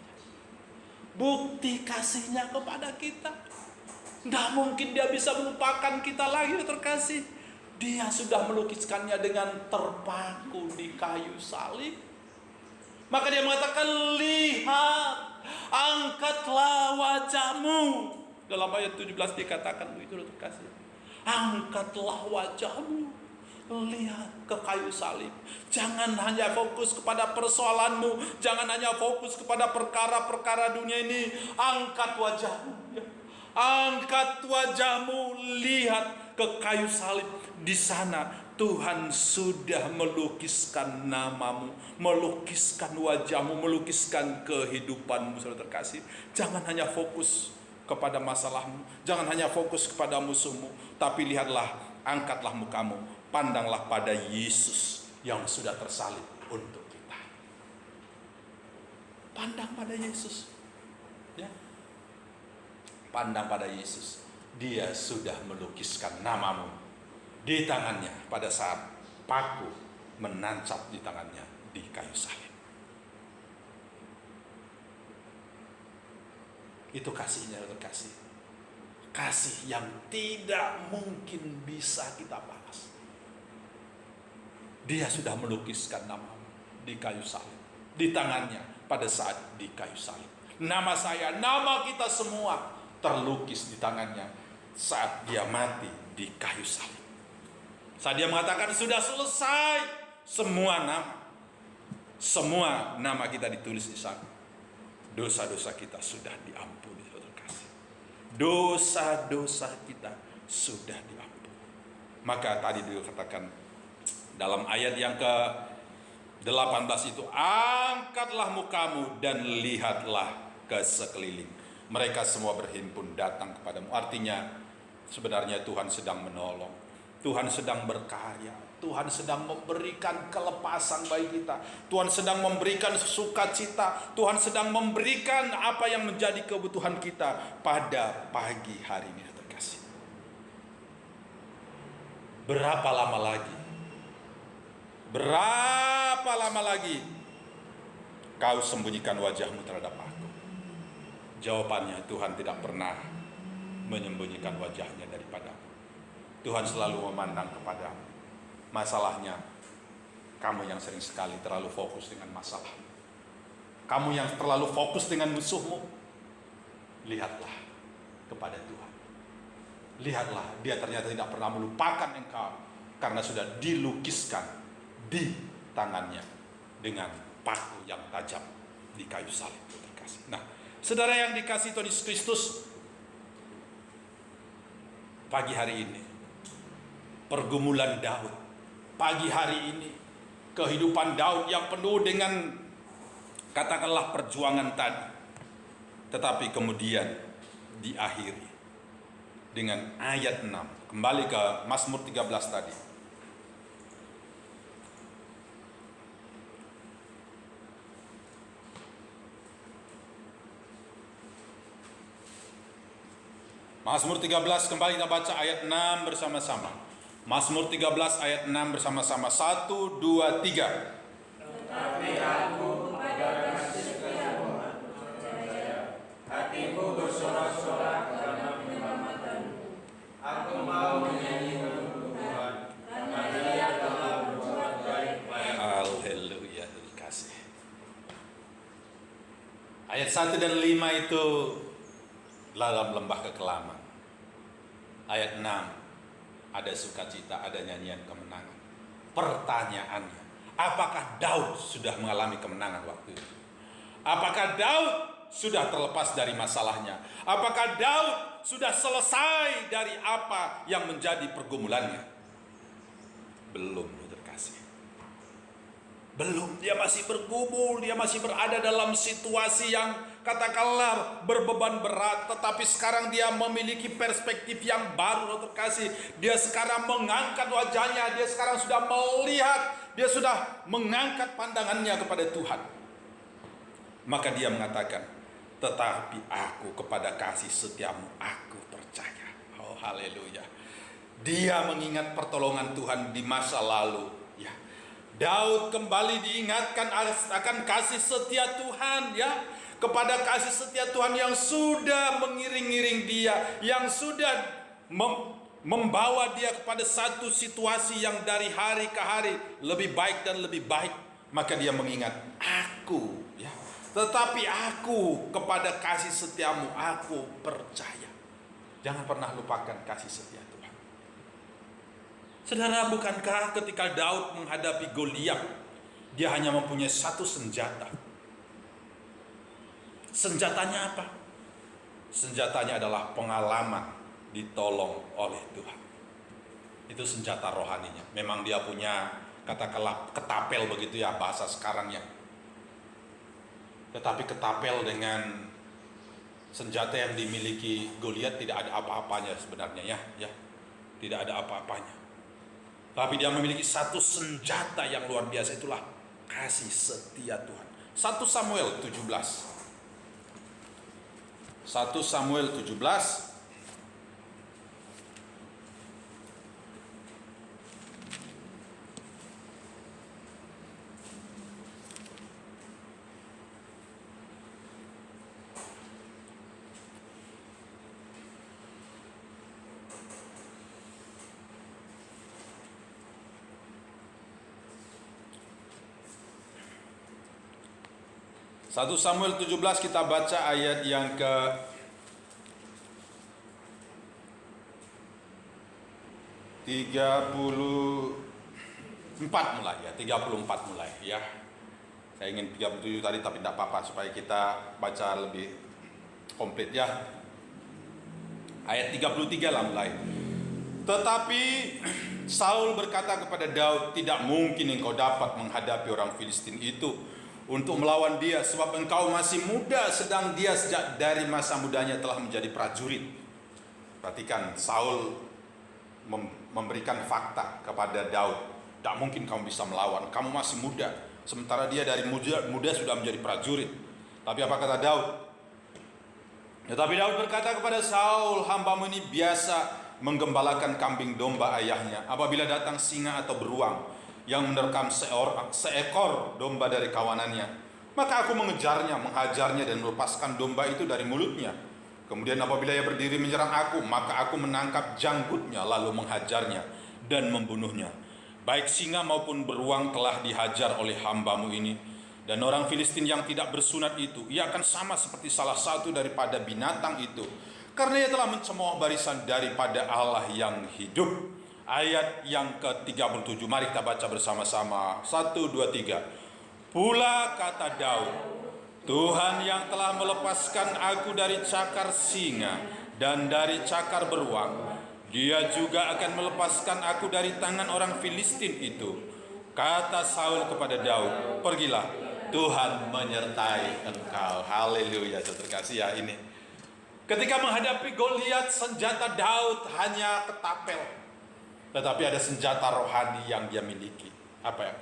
Bukti kasihnya kepada kita. Nggak mungkin dia bisa melupakan kita lagi, terkasih. Dia sudah melukiskannya dengan terpaku di kayu salib. Maka dia mengatakan, lihat, angkatlah wajahmu. Dalam ayat 17 dikatakan begitu, terkasih. Angkatlah wajahmu. Lihat ke kayu salib. Jangan hanya fokus kepada persoalanmu. Jangan hanya fokus kepada perkara-perkara dunia ini. Angkat wajahmu. Angkat wajahmu. Lihat ke kayu salib. Di sana Tuhan sudah melukiskan namamu, melukiskan wajahmu, melukiskan kehidupanmu, saudara terkasih. Jangan hanya fokus kepada masalahmu. Jangan hanya fokus kepada musuhmu. Tapi lihatlah, angkatlah mukamu. Pandanglah pada Yesus yang sudah tersalib untuk kita. Pandang pada Yesus. Ya. Pandang pada Yesus. Dia sudah melukiskan namamu di tangannya pada saat paku menancap di tangannya. di kayu salib. Itu kasihnya, kasih. Kasih yang tidak mungkin bisa kita balas. Dia sudah melukiskan namamu di kayu salib, di tangannya pada saat di kayu salib. Nama saya, nama kita semua terlukis di tangannya saat dia mati di kayu salib. Saat dia mengatakan sudah selesai, semua nama kita ditulis di sana. Dosa-dosa kita sudah diampuni, saudara kasih. Dosa-dosa kita sudah diampuni. Maka tadi dikatakan dalam ayat yang ke-18 itu, angkatlah mukamu dan lihatlah ke sekeliling. Mereka semua berhimpun datang kepadamu. Artinya sebenarnya Tuhan sedang menolong. Tuhan sedang berkarya. Tuhan sedang memberikan kelepasan bagi kita. Tuhan sedang memberikan sukacita. Tuhan sedang memberikan apa yang menjadi kebutuhan kita pada pagi hari ini, terkasih. Berapa lama lagi? Berapa lama lagi kau sembunyikan wajahmu terhadap aku? Jawabannya, Tuhan tidak pernah menyembunyikan wajahnya daripadamu. Tuhan selalu memandang kepadamu. Masalahnya, kamu yang sering sekali terlalu fokus dengan masalah. Kamu yang terlalu fokus dengan musuhmu. Lihatlah kepada Tuhan. Lihatlah, Dia ternyata tidak pernah melupakan engkau, karena sudah dilukiskan di tangannya dengan paku yang tajam di kayu salib. Nah, saudara yang dikasihi Tuhan Yesus Kristus, pagi hari ini pergumulan Daud, pagi hari ini kehidupan Daud yang penuh dengan katakanlah perjuangan tadi, tetapi kemudian diakhiri dengan ayat 6. Kembali ke Mazmur 13 tadi. Mazmur 13 kembali kita baca ayat 6 bersama-sama. Mazmur 13 ayat 6 bersama-sama. 1, 2, 3. Tetapi aku kepada kasih setiamu aku percaya. Hatiku bersorak-sorak karena penyelamatanmu. Aku mau menyanyi untuk Tuhan, karena Dia telah berbuat baik padaku. Haleluya, dikasih. Ayat 1 dan 5 itu dalam lembah kekelaman. Ayat 6 ada sukacita, ada nyanyian kemenangan. Pertanyaannya, apakah Daud sudah mengalami kemenangan waktu itu? Apakah Daud sudah terlepas dari masalahnya? Apakah Daud sudah selesai dari apa yang menjadi pergumulannya? Belum, terkasih. Belum, dia masih bergumul, dia masih berada dalam situasi yang katakanlah berbeban berat. Tetapi sekarang dia memiliki perspektif yang baru, terkasih. Dia sekarang mengangkat wajahnya, dia sekarang sudah melihat, dia sudah mengangkat pandangannya kepada Tuhan. Maka dia mengatakan, tetapi aku kepada kasih setiamu aku percaya. Oh haleluya. Dia mengingat pertolongan Tuhan di masa lalu. Ya, Daud kembali diingatkan akan kasih setia Tuhan, ya, kepada kasih setia Tuhan yang sudah mengiring-iring dia, yang sudah membawa dia kepada satu situasi yang dari hari ke hari lebih baik dan lebih baik. Maka dia mengingat, aku, ya, tetapi aku kepada kasih setiamu aku percaya. Jangan pernah lupakan kasih setia Tuhan. Saudara, bukankah ketika Daud menghadapi Goliat, dia hanya mempunyai satu senjata? Senjatanya apa? Senjatanya adalah pengalaman ditolong oleh Tuhan. Itu senjata rohaninya. Memang dia punya katakanlah ketapel begitu ya bahasa sekarangnya. Tetapi ketapel dengan senjata yang dimiliki Goliat tidak ada apa-apanya sebenarnya, ya. Tidak ada apa-apanya. Tapi dia memiliki satu senjata yang luar biasa, itulah kasih setia Tuhan. 1 Samuel 17. 1 Samuel 17 1 1 Samuel 17 kita baca ayat yang ke 34 mulai ya, 34 mulai ya. Saya ingin 37 tadi tapi tidak apa-apa supaya kita baca lebih komplit ya. Ayat 33 lah mulai. Tetapi Saul berkata kepada Daud, tidak mungkin engkau dapat menghadapi orang Filistin itu untuk melawan dia, sebab engkau masih muda, sedang dia sejak dari masa mudanya telah menjadi prajurit. Perhatikan, Saul memberikan fakta kepada Daud, tidak mungkin kamu bisa melawan, kamu masih muda, sementara dia dari muda sudah menjadi prajurit. Tapi apa kata Daud? Tetapi Daud berkata kepada Saul, hambamu ini biasa menggembalakan kambing domba ayahnya. Apabila datang singa atau beruang yang menerkam seekor domba dari kawanannya, maka aku mengejarnya, menghajarnya dan melepaskan domba itu dari mulutnya. Kemudian apabila ia berdiri menyerang aku, maka aku menangkap janggutnya lalu menghajarnya dan membunuhnya. Baik singa maupun beruang telah dihajar oleh hambamu ini. Dan orang Filistin yang tidak bersunat itu, ia akan sama seperti salah satu daripada binatang itu, karena ia telah mencemooh barisan daripada Allah yang hidup. Ayat yang ke-37, mari kita baca bersama-sama. 1, 2, 3. Pula kata Daud, Tuhan yang telah melepaskan aku dari cakar singa dan dari cakar beruang, dia juga akan melepaskan aku dari tangan orang Filistin itu. Kata Saul kepada Daud, pergilah, Tuhan menyertai engkau. Haleluya, terkasih ya ini. Ketika menghadapi Goliat, senjata Daud hanya ketapel, tetapi ada senjata rohani yang dia miliki. Apa ya?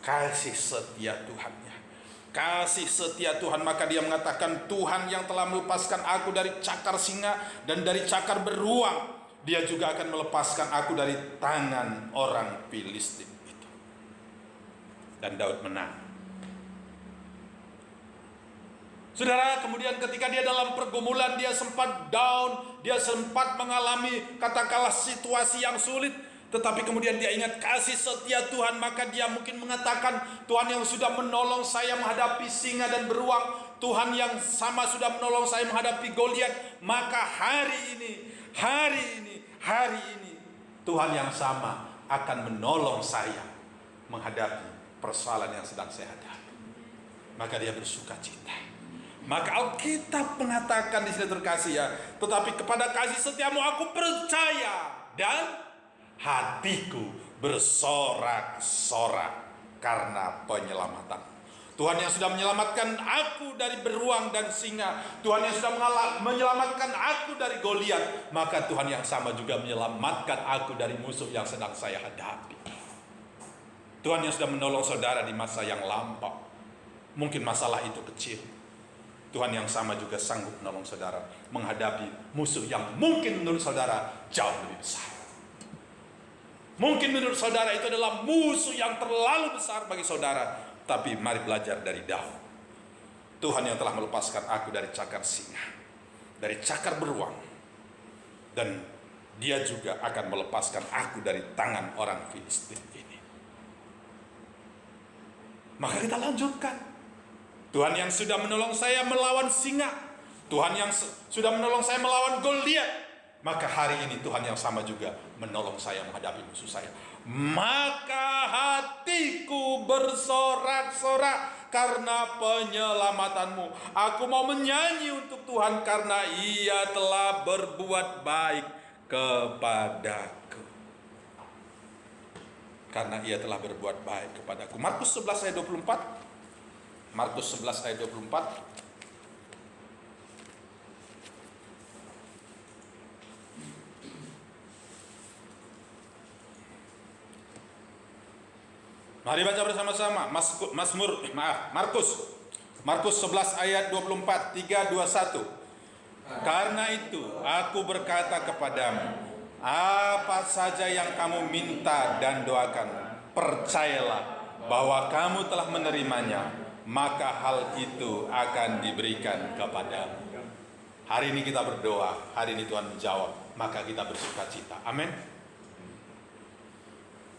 Kasih setia Tuhannya. Kasih setia Tuhan. Maka dia mengatakan, Tuhan yang telah melepaskan aku dari cakar singa dan dari cakar beruang, dia juga akan melepaskan aku dari tangan orang Filistin itu. Dan Daud menang. Saudara, kemudian ketika dia dalam pergumulan, dia sempat down, dia sempat mengalami katakanlah situasi yang sulit, tetapi kemudian dia ingat kasih setia Tuhan, maka dia mungkin mengatakan, Tuhan yang sudah menolong saya menghadapi singa dan beruang, Tuhan yang sama sudah menolong saya menghadapi Goliat, maka hari ini Tuhan yang sama akan menolong saya menghadapi persoalan yang sedang saya hadapi. Maka dia bersuka cita. Maka Alkitab mengatakan di sini terkasih ya, tetapi kepada kasih setiamu aku percaya dan hatiku bersorak-sorak karena penyelamatan. Tuhan yang sudah menyelamatkan aku dari beruang dan singa, Tuhan yang sudah menyelamatkan aku dari Goliat, maka Tuhan yang sama juga menyelamatkan aku dari musuh yang sedang saya hadapi. Tuhan yang sudah menolong saudara di masa yang lampau, mungkin masalah itu kecil, Tuhan yang sama juga sanggup menolong saudara menghadapi musuh yang mungkin menurut saudara jauh lebih besar. Mungkin menurut saudara itu adalah musuh yang terlalu besar bagi saudara. Tapi mari belajar dari Daud. Tuhan yang telah melepaskan aku dari cakar singa, dari cakar beruang, dan dia juga akan melepaskan aku dari tangan orang Filistin ini. Maka kita lanjutkan. Tuhan yang sudah menolong saya melawan singa, Tuhan yang sudah menolong saya melawan Goliat, maka hari ini Tuhan yang sama juga menolong saya menghadapi musuh saya. Maka hatiku bersorak-sorak karena penyelamatanmu. Aku mau menyanyi untuk Tuhan karena Ia telah berbuat baik kepadaku. Karena Ia telah berbuat baik kepadaku. Markus 11 ayat 24. Markus 11 ayat 24. Mari baca bersama-sama. Markus 11 ayat 24, 321. Karena itu aku berkata kepadamu, apa saja yang kamu minta dan doakan, percayalah bahwa kamu telah menerimanya, maka hal itu akan diberikan kepadamu. Hari ini kita berdoa, hari ini Tuhan menjawab, maka kita bersuka cita. Amin.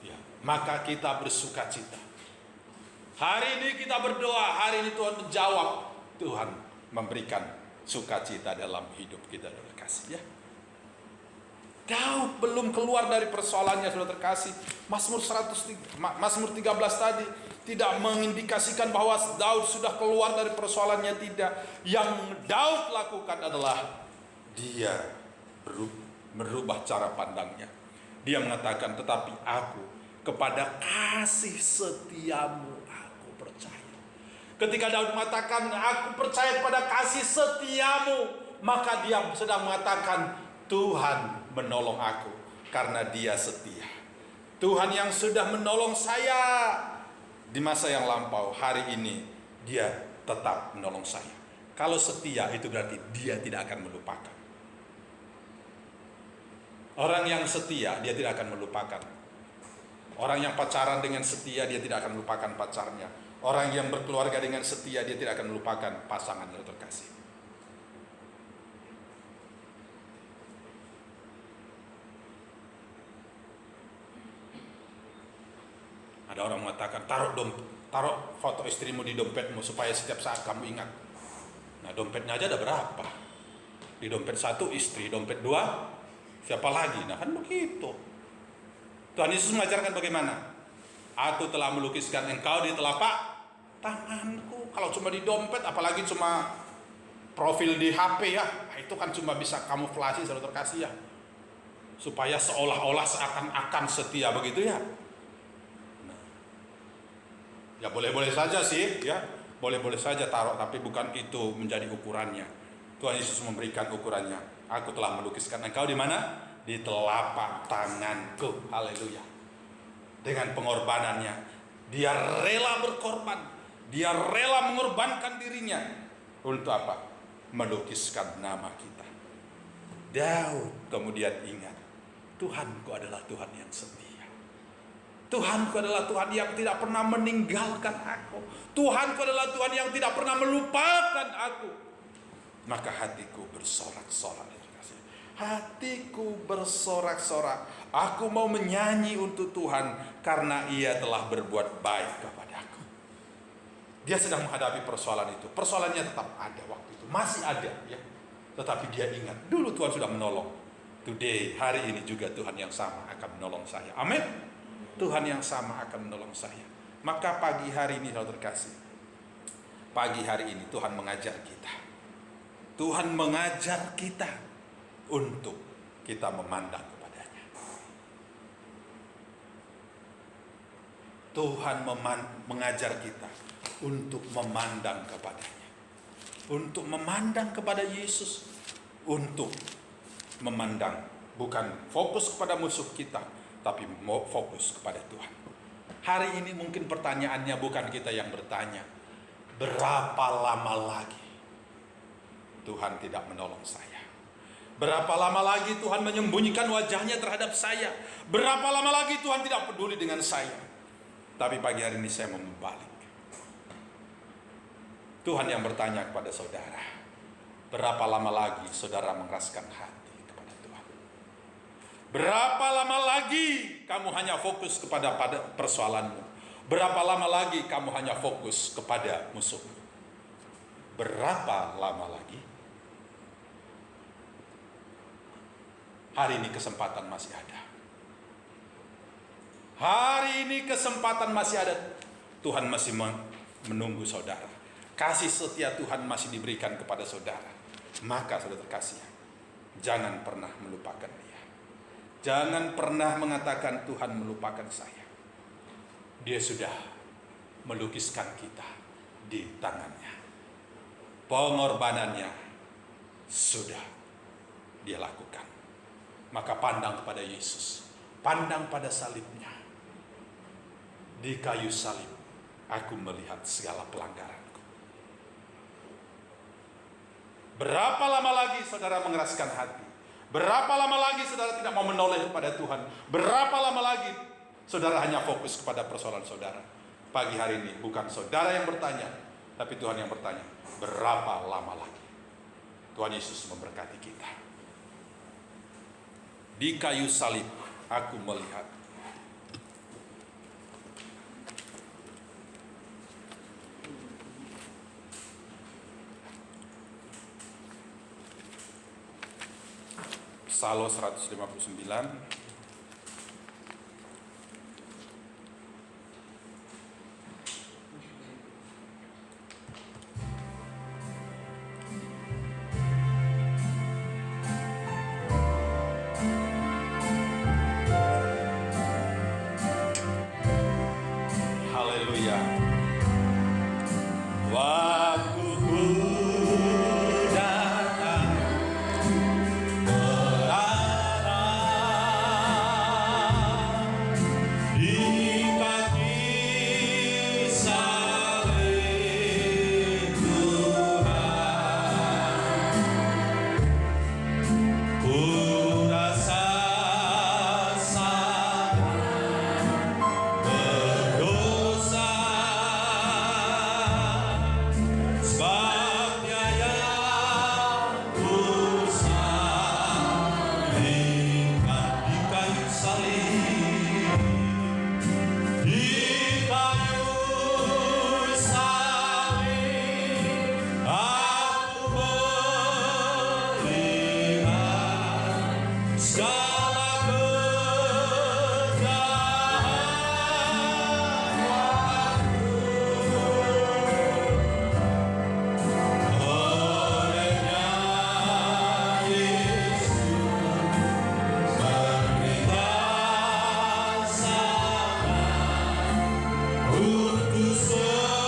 Ya, maka kita bersuka cita. Hari ini kita berdoa, hari ini Tuhan menjawab, Tuhan memberikan sukacita dalam hidup kita, saudara terkasih ya. Daud belum keluar dari persoalannya, saudara terkasih. Mazmur 13 tadi tidak mengindikasikan bahwa Daud sudah keluar dari persoalannya, tidak. Yang Daud lakukan adalah dia merubah cara pandangnya. Dia mengatakan, tetapi aku kepada kasih setiamu aku percaya. Ketika Daud mengatakan aku percaya kepada kasih setiamu, maka dia sedang mengatakan Tuhan menolong aku karena dia setia. Tuhan yang sudah menolong saya di masa yang lampau, hari ini dia tetap menolong saya. Kalau setia itu berarti dia tidak akan melupakan. Orang yang setia dia tidak akan melupakan. Orang yang pacaran dengan setia dia tidak akan melupakan pacarnya. Orang yang berkeluarga dengan setia dia tidak akan melupakan pasangannya terkasih. Ada orang mengatakan taruh foto istrimu di dompetmu supaya setiap saat kamu ingat. Nah, dompetnya aja ada berapa? Di dompet satu istri, dompet dua siapa lagi? Nah, kan begitu. Tuhan Yesus mengajarkan bagaimana? Aku telah melukiskan engkau di telapak tanganku. Kalau cuma di dompet, apalagi cuma profil di HP ya, itu kan cuma bisa kamuflase, saudara terkasih ya, supaya seolah-olah seakan-akan setia begitu ya. Nah, ya boleh-boleh saja sih ya, boleh-boleh saja taruh, tapi bukan itu menjadi ukurannya. Tuhan Yesus memberikan ukurannya. Aku telah melukiskan engkau di mana? Di telapak tanganku. Haleluya. Dengan pengorbanannya, dia rela berkorban. Dia rela mengorbankan dirinya. Untuk apa? Melukiskan nama kita. Daud kemudian ingat, Tuhanku adalah Tuhan yang setia. Tuhanku adalah Tuhan yang tidak pernah meninggalkan aku. Tuhanku adalah Tuhan yang tidak pernah melupakan aku. Maka hatiku bersorak-sorak. Hatiku bersorak-sorak. Aku mau menyanyi untuk Tuhan karena Ia telah berbuat baik kepadaku. Dia sedang menghadapi persoalan itu. Persoalannya tetap ada waktu itu, masih ada ya. Tetapi dia ingat, dulu Tuhan sudah menolong. Today, hari ini juga Tuhan yang sama akan menolong saya. Amin. Tuhan yang sama akan menolong saya. Maka pagi hari ini, saudara terkasih, pagi hari ini Tuhan mengajar kita. Tuhan mengajar kita untuk kita memandang kepadanya. Tuhan mengajar kita untuk memandang kepadanya, untuk memandang kepada Yesus, untuk memandang bukan fokus kepada musuh kita, tapi mau fokus kepada Tuhan. Hari ini mungkin pertanyaannya bukan kita yang bertanya, berapa lama lagi Tuhan tidak menolong saya? Berapa lama lagi Tuhan menyembunyikan wajahnya terhadap saya? Berapa lama lagi Tuhan tidak peduli dengan saya? Tapi pagi hari ini saya mau membalik. Tuhan yang bertanya kepada saudara, berapa lama lagi saudara mengeraskan hati kepada Tuhan? Berapa lama lagi kamu hanya fokus kepada persoalanmu? Berapa lama lagi kamu hanya fokus kepada musuhmu? Berapa lama lagi? Hari ini kesempatan masih ada. Hari ini kesempatan masih ada. Tuhan masih menunggu saudara. Kasih setia Tuhan masih diberikan kepada saudara. Maka saudara terkasih, jangan pernah melupakan Dia. Jangan pernah mengatakan Tuhan melupakan saya. Dia sudah melukiskan kita di tangannya. Pengorbanannya sudah Dia lakukan. Maka pandang kepada Yesus, pandang pada salibnya. Di kayu salib aku melihat segala pelanggaranku. Berapa lama lagi saudara mengeraskan hati? Berapa lama lagi saudara tidak mau menoleh kepada Tuhan? Berapa lama lagi saudara hanya fokus kepada persoalan saudara? Pagi hari ini bukan saudara yang bertanya, tapi Tuhan yang bertanya, berapa lama lagi? Tuhan Yesus memberkati kita. Di kayu salib aku melihat Salo 159. Haleluya. Waktuku datang berada di kaki salib Tuhan. Ku rasa sangat berdosa, sebab biaya ku salibkan di kayu salib. Di kayu salib aku melihat segala olehnya Yesus menderita sama untuk selamatkanku.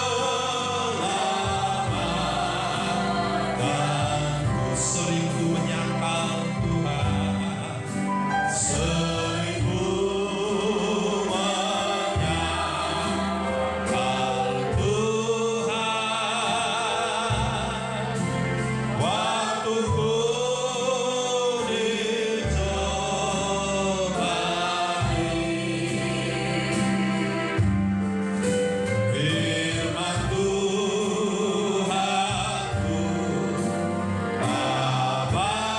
Sering ku menyangkal Tuhan, sering ku menyangkal Tuhan. Waktuku dicobai, firman Tuhanku abaikan,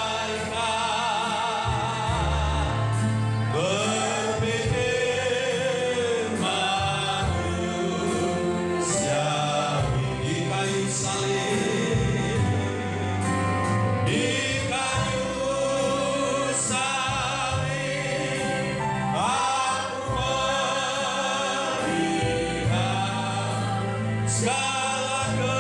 berpikir manusiawi. Di kayu salib, di kayu salib aku melihat segala kejahatanku.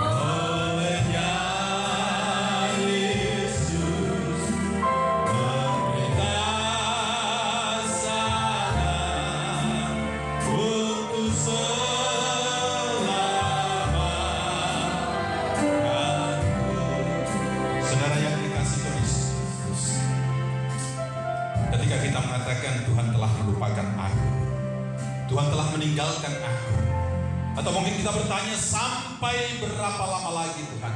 Olehnya Yesus menderita sana untuk selamatkanku. Saudara yang dikasihi Tuhan Yesus, ketika kita mengatakan Tuhan telah melupakan aku, Tuhan telah meninggalkan aku, atau mungkin kita bertanya sampai berapa lama lagi Tuhan,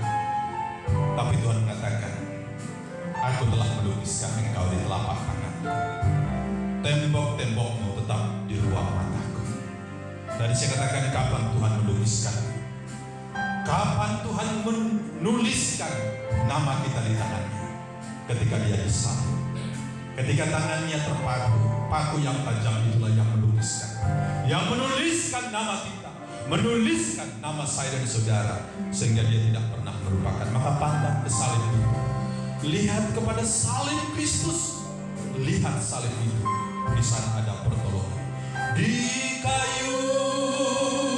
tapi Tuhan mengatakan, aku telah melukiskan engkau di telapak tanganku, tembok-tembokmu tetap di ruang mataku. Dan saya katakan, kapan Tuhan melukiskan? Kapan Tuhan menuliskan nama kita di tangannya? Ketika dia disalib, ketika tangannya terpaku, paku yang tajam itulah yang melukiskan, yang menuliskan nama kita, menuliskan nama saya dan saudara, sehingga dia tidak pernah melupakan. Maka pandang ke salib itu, lihat kepada salib Kristus, lihat salib itu, di sana ada pertolongan. Di kayu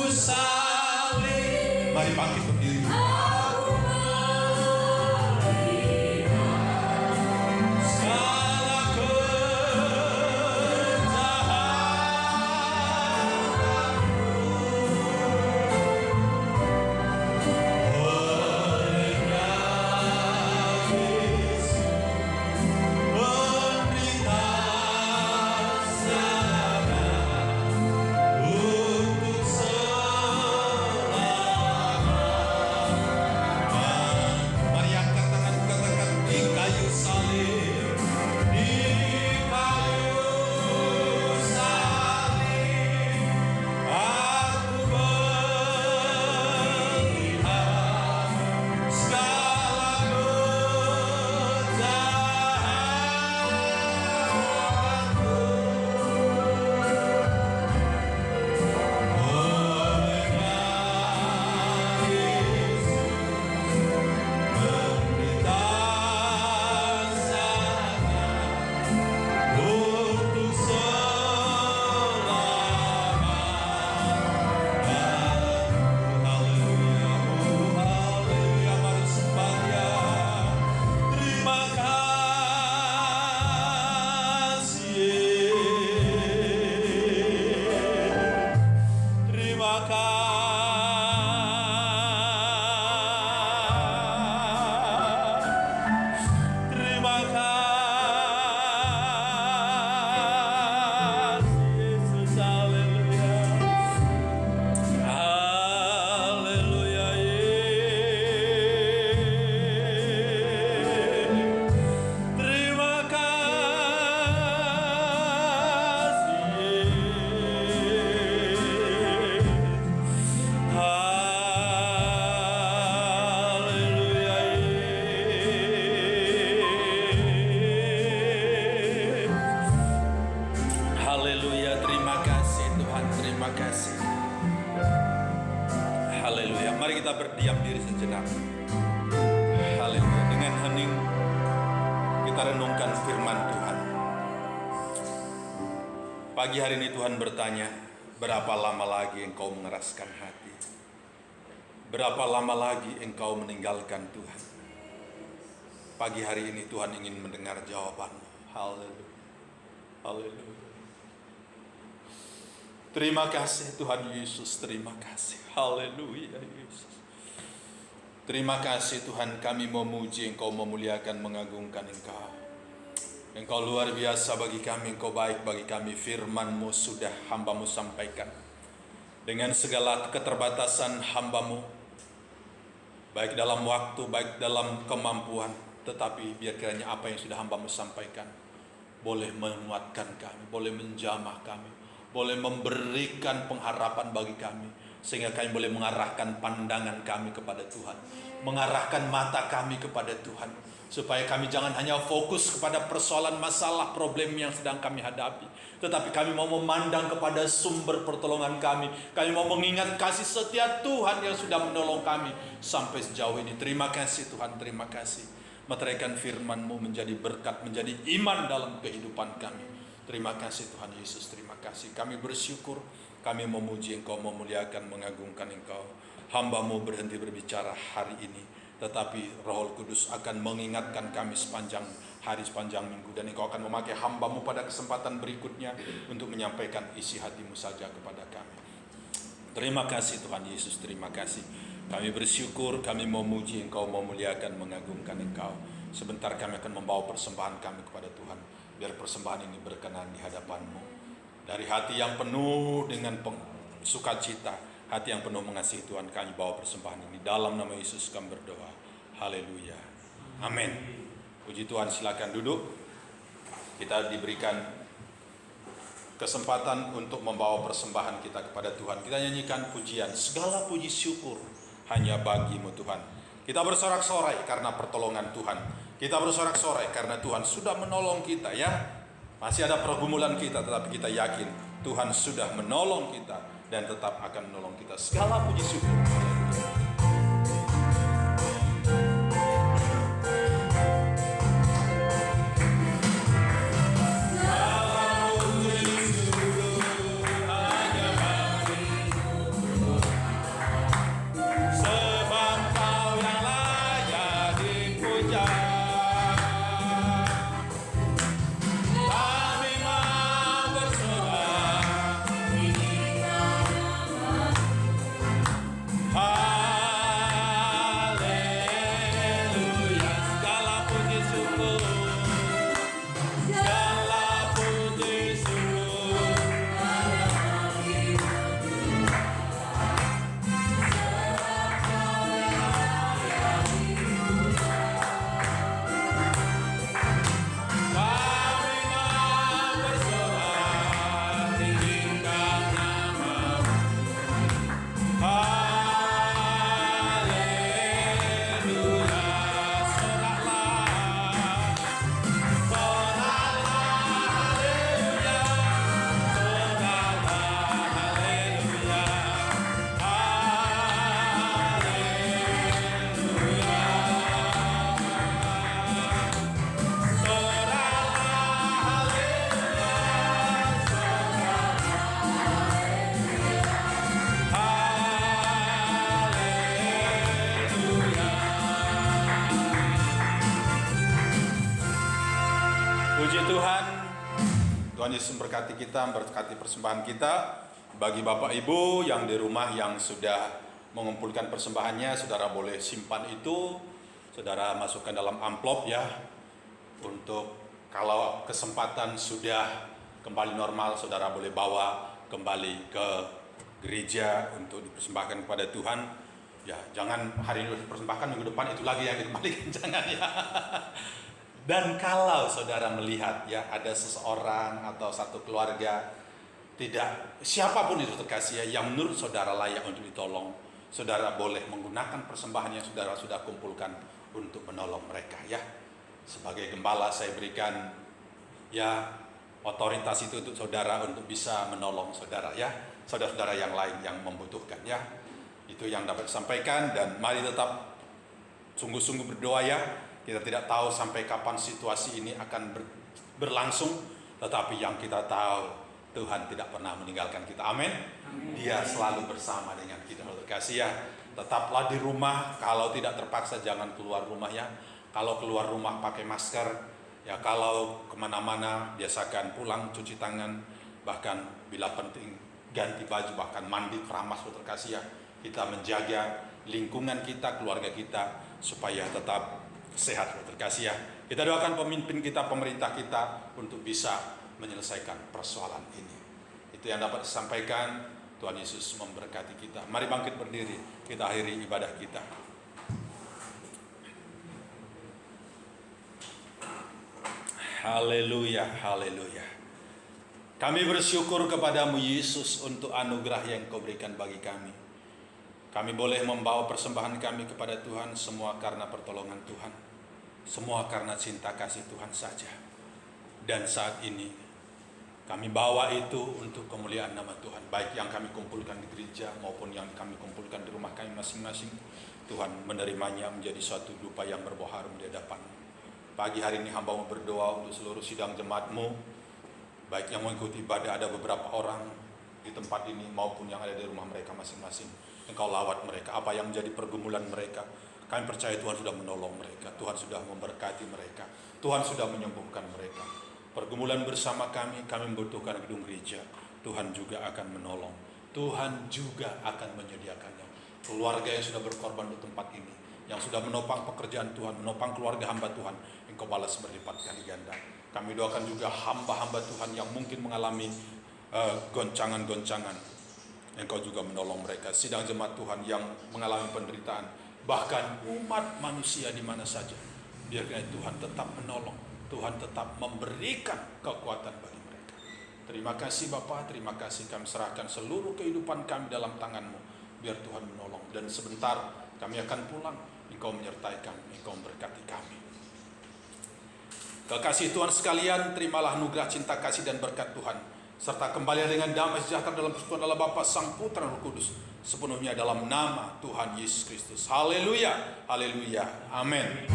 salib, mari bangkit berdiri. Segala kejahatanku, olehnya Yesus menderita sana kami. Haleluya. Dengan hening kita renungkan firman Tuhan. Pagi hari ini Tuhan bertanya, berapa lama lagi engkau mengeraskan hati? Berapa lama lagi engkau meninggalkan Tuhan? Pagi hari ini Tuhan ingin mendengar jawabanmu. Haleluya. Haleluya. Terima kasih Tuhan Yesus, terima kasih. Haleluya Yesus. Terima kasih Tuhan, kami memuji Engkau, memuliakan, mengagungkan Engkau. Engkau luar biasa bagi kami, Engkau baik bagi kami. Firman-Mu sudah hamba-Mu sampaikan. Dengan segala keterbatasan hamba-Mu, baik dalam waktu, baik dalam kemampuan, tetapi biar kiranya apa yang sudah hamba-Mu sampaikan boleh menguatkan kami, boleh menjamah kami, boleh memberikan pengharapan bagi kami, sehingga kami boleh mengarahkan pandangan kami kepada Tuhan, mengarahkan mata kami kepada Tuhan, supaya kami jangan hanya fokus kepada persoalan masalah problem yang sedang kami hadapi, tetapi kami mau memandang kepada sumber pertolongan kami. Kami mau mengingat kasih setia Tuhan yang sudah menolong kami sampai sejauh ini. Terima kasih Tuhan, terima kasih. Meteraikan firman-Mu menjadi berkat, menjadi iman dalam kehidupan kami. Terima kasih Tuhan Yesus, terima kasih. Kami bersyukur, kami memuji Engkau, memuliakan, mengagungkan Engkau. Hamba-Mu berhenti berbicara hari ini, tetapi Roh Kudus akan mengingatkan kami sepanjang hari, sepanjang minggu. Dan Engkau akan memakai hamba-Mu pada kesempatan berikutnya untuk menyampaikan isi hati-Mu saja kepada kami. Terima kasih Tuhan Yesus, terima kasih. Kami bersyukur, kami memuji Engkau, memuliakan, mengagungkan Engkau. Sebentar kami akan membawa persembahan kami kepada Tuhan. Biar persembahan ini berkenan di hadapan-Mu. Dari hati yang penuh dengan sukacita, hati yang penuh mengasihi Tuhan, kami bawa persembahan ini. Dalam nama Yesus kami berdoa. Haleluya. Amin. Puji Tuhan, silakan duduk. Kita diberikan kesempatan untuk membawa persembahan kita kepada Tuhan. Kita nyanyikan pujian, segala puji syukur hanya bagi-Mu Tuhan. Kita bersorak-sorai karena pertolongan Tuhan. Kita bersorak-sorai karena Tuhan sudah menolong kita, ya. Masih ada pergumulan kita, tetapi kita yakin Tuhan sudah menolong kita dan tetap akan menolong kita. Segala puji syukur. Tuhan Yesus memberkati kita, memberkati persembahan kita. Bagi Bapak Ibu yang di rumah yang sudah mengumpulkan persembahannya, saudara boleh simpan itu, saudara masukkan dalam amplop ya. Untuk kalau kesempatan sudah kembali normal, saudara boleh bawa kembali ke gereja untuk dipersembahkan kepada Tuhan. Ya, jangan hari ini dipersembahkan, minggu depan itu lagi yang dikembalikan, jangan ya. Dan kalau saudara melihat ya ada seseorang atau satu keluarga, tidak siapapun itu terkasih ya, yang menurut saudara layak untuk ditolong, saudara boleh menggunakan persembahan yang saudara sudah kumpulkan untuk menolong mereka ya. Sebagai gembala saya berikan ya otoritas itu untuk saudara untuk bisa menolong saudara ya, saudara-saudara yang lain yang membutuhkan ya. Itu yang dapat disampaikan, dan mari tetap sungguh-sungguh berdoa ya. Kita tidak tahu sampai kapan situasi ini akan berlangsung, tetapi yang kita tahu Tuhan tidak pernah meninggalkan kita. Amin. Dia selalu bersama dengan kita. Terkasih ya, tetaplah di rumah. Kalau tidak terpaksa jangan keluar rumah ya. Kalau keluar rumah pakai masker ya. Kalau kemana-mana biasakan pulang cuci tangan, bahkan bila penting ganti baju, bahkan mandi keramas. Terkasih ya, kita menjaga lingkungan kita, keluarga kita supaya tetap sehat. Terkasih ya, kita doakan pemimpin kita, pemerintah kita untuk bisa menyelesaikan persoalan ini. Itu yang dapat disampaikan. Tuhan Yesus memberkati kita. Mari bangkit berdiri, kita akhiri ibadah kita. Haleluya, haleluya. Kami bersyukur kepadamu Yesus untuk anugerah yang Kau berikan bagi kami. Kami boleh membawa persembahan kami kepada Tuhan, semua karena pertolongan Tuhan, semua karena cinta kasih Tuhan saja. Dan saat ini kami bawa itu untuk kemuliaan nama Tuhan, baik yang kami kumpulkan di gereja maupun yang kami kumpulkan di rumah kami masing-masing. Tuhan menerimanya menjadi suatu dupa yang berbau harum di hadapan-Mu. Pagi hari ini hamba-Mu berdoa untuk seluruh sidang jemaat-Mu, baik yang mengikuti ibadah, ada beberapa orang di tempat ini maupun yang ada di rumah mereka masing-masing. Engkau lawat mereka, apa yang menjadi pergumulan mereka. Kami percaya Tuhan sudah menolong mereka, Tuhan sudah memberkati mereka, Tuhan sudah menyembuhkan mereka. Pergumulan bersama kami membutuhkan gedung gereja, Tuhan juga akan menolong, Tuhan juga akan menyediakannya. Keluarga yang sudah berkorban di tempat ini, yang sudah menopang pekerjaan Tuhan, menopang keluarga hamba Tuhan, Engkau balas berlipat kali ganda. Kami doakan juga hamba-hamba Tuhan yang mungkin mengalami goncangan-goncangan, Engkau juga menolong mereka. Sidang jemaat Tuhan yang mengalami penderitaan, bahkan umat manusia di mana saja, biarkan Tuhan tetap menolong, Tuhan tetap memberikan kekuatan bagi mereka. Terima kasih Bapa, terima kasih. Kami serahkan seluruh kehidupan kami dalam tangan-Mu, biar Tuhan menolong. Dan sebentar kami akan pulang, Engkau menyertai kami, Engkau memberkati kami. Kekasih Tuhan sekalian, terimalah anugerah cinta kasih dan berkat Tuhan, serta kembali dengan damai sejahtera dalam persekutuan Allah Bapa, Sang Putra, Roh Kudus, sepenuhnya dalam nama Tuhan Yesus Kristus. Haleluya, haleluya, amin.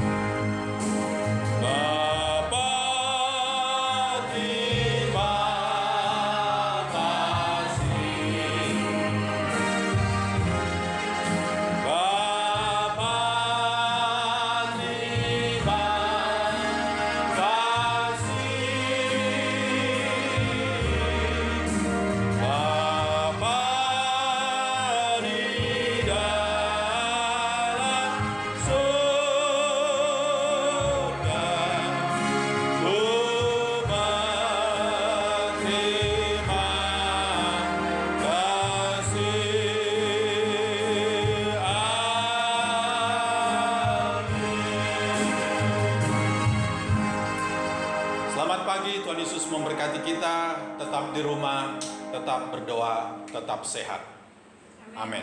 Bapa terima kasih, Bapa terima kasih, Bapa di dalam surga. Selamat pagi, Tuhan Yesus memberkati kita. Tetap di rumah, tetap berdoa, tetap sehat. Amin.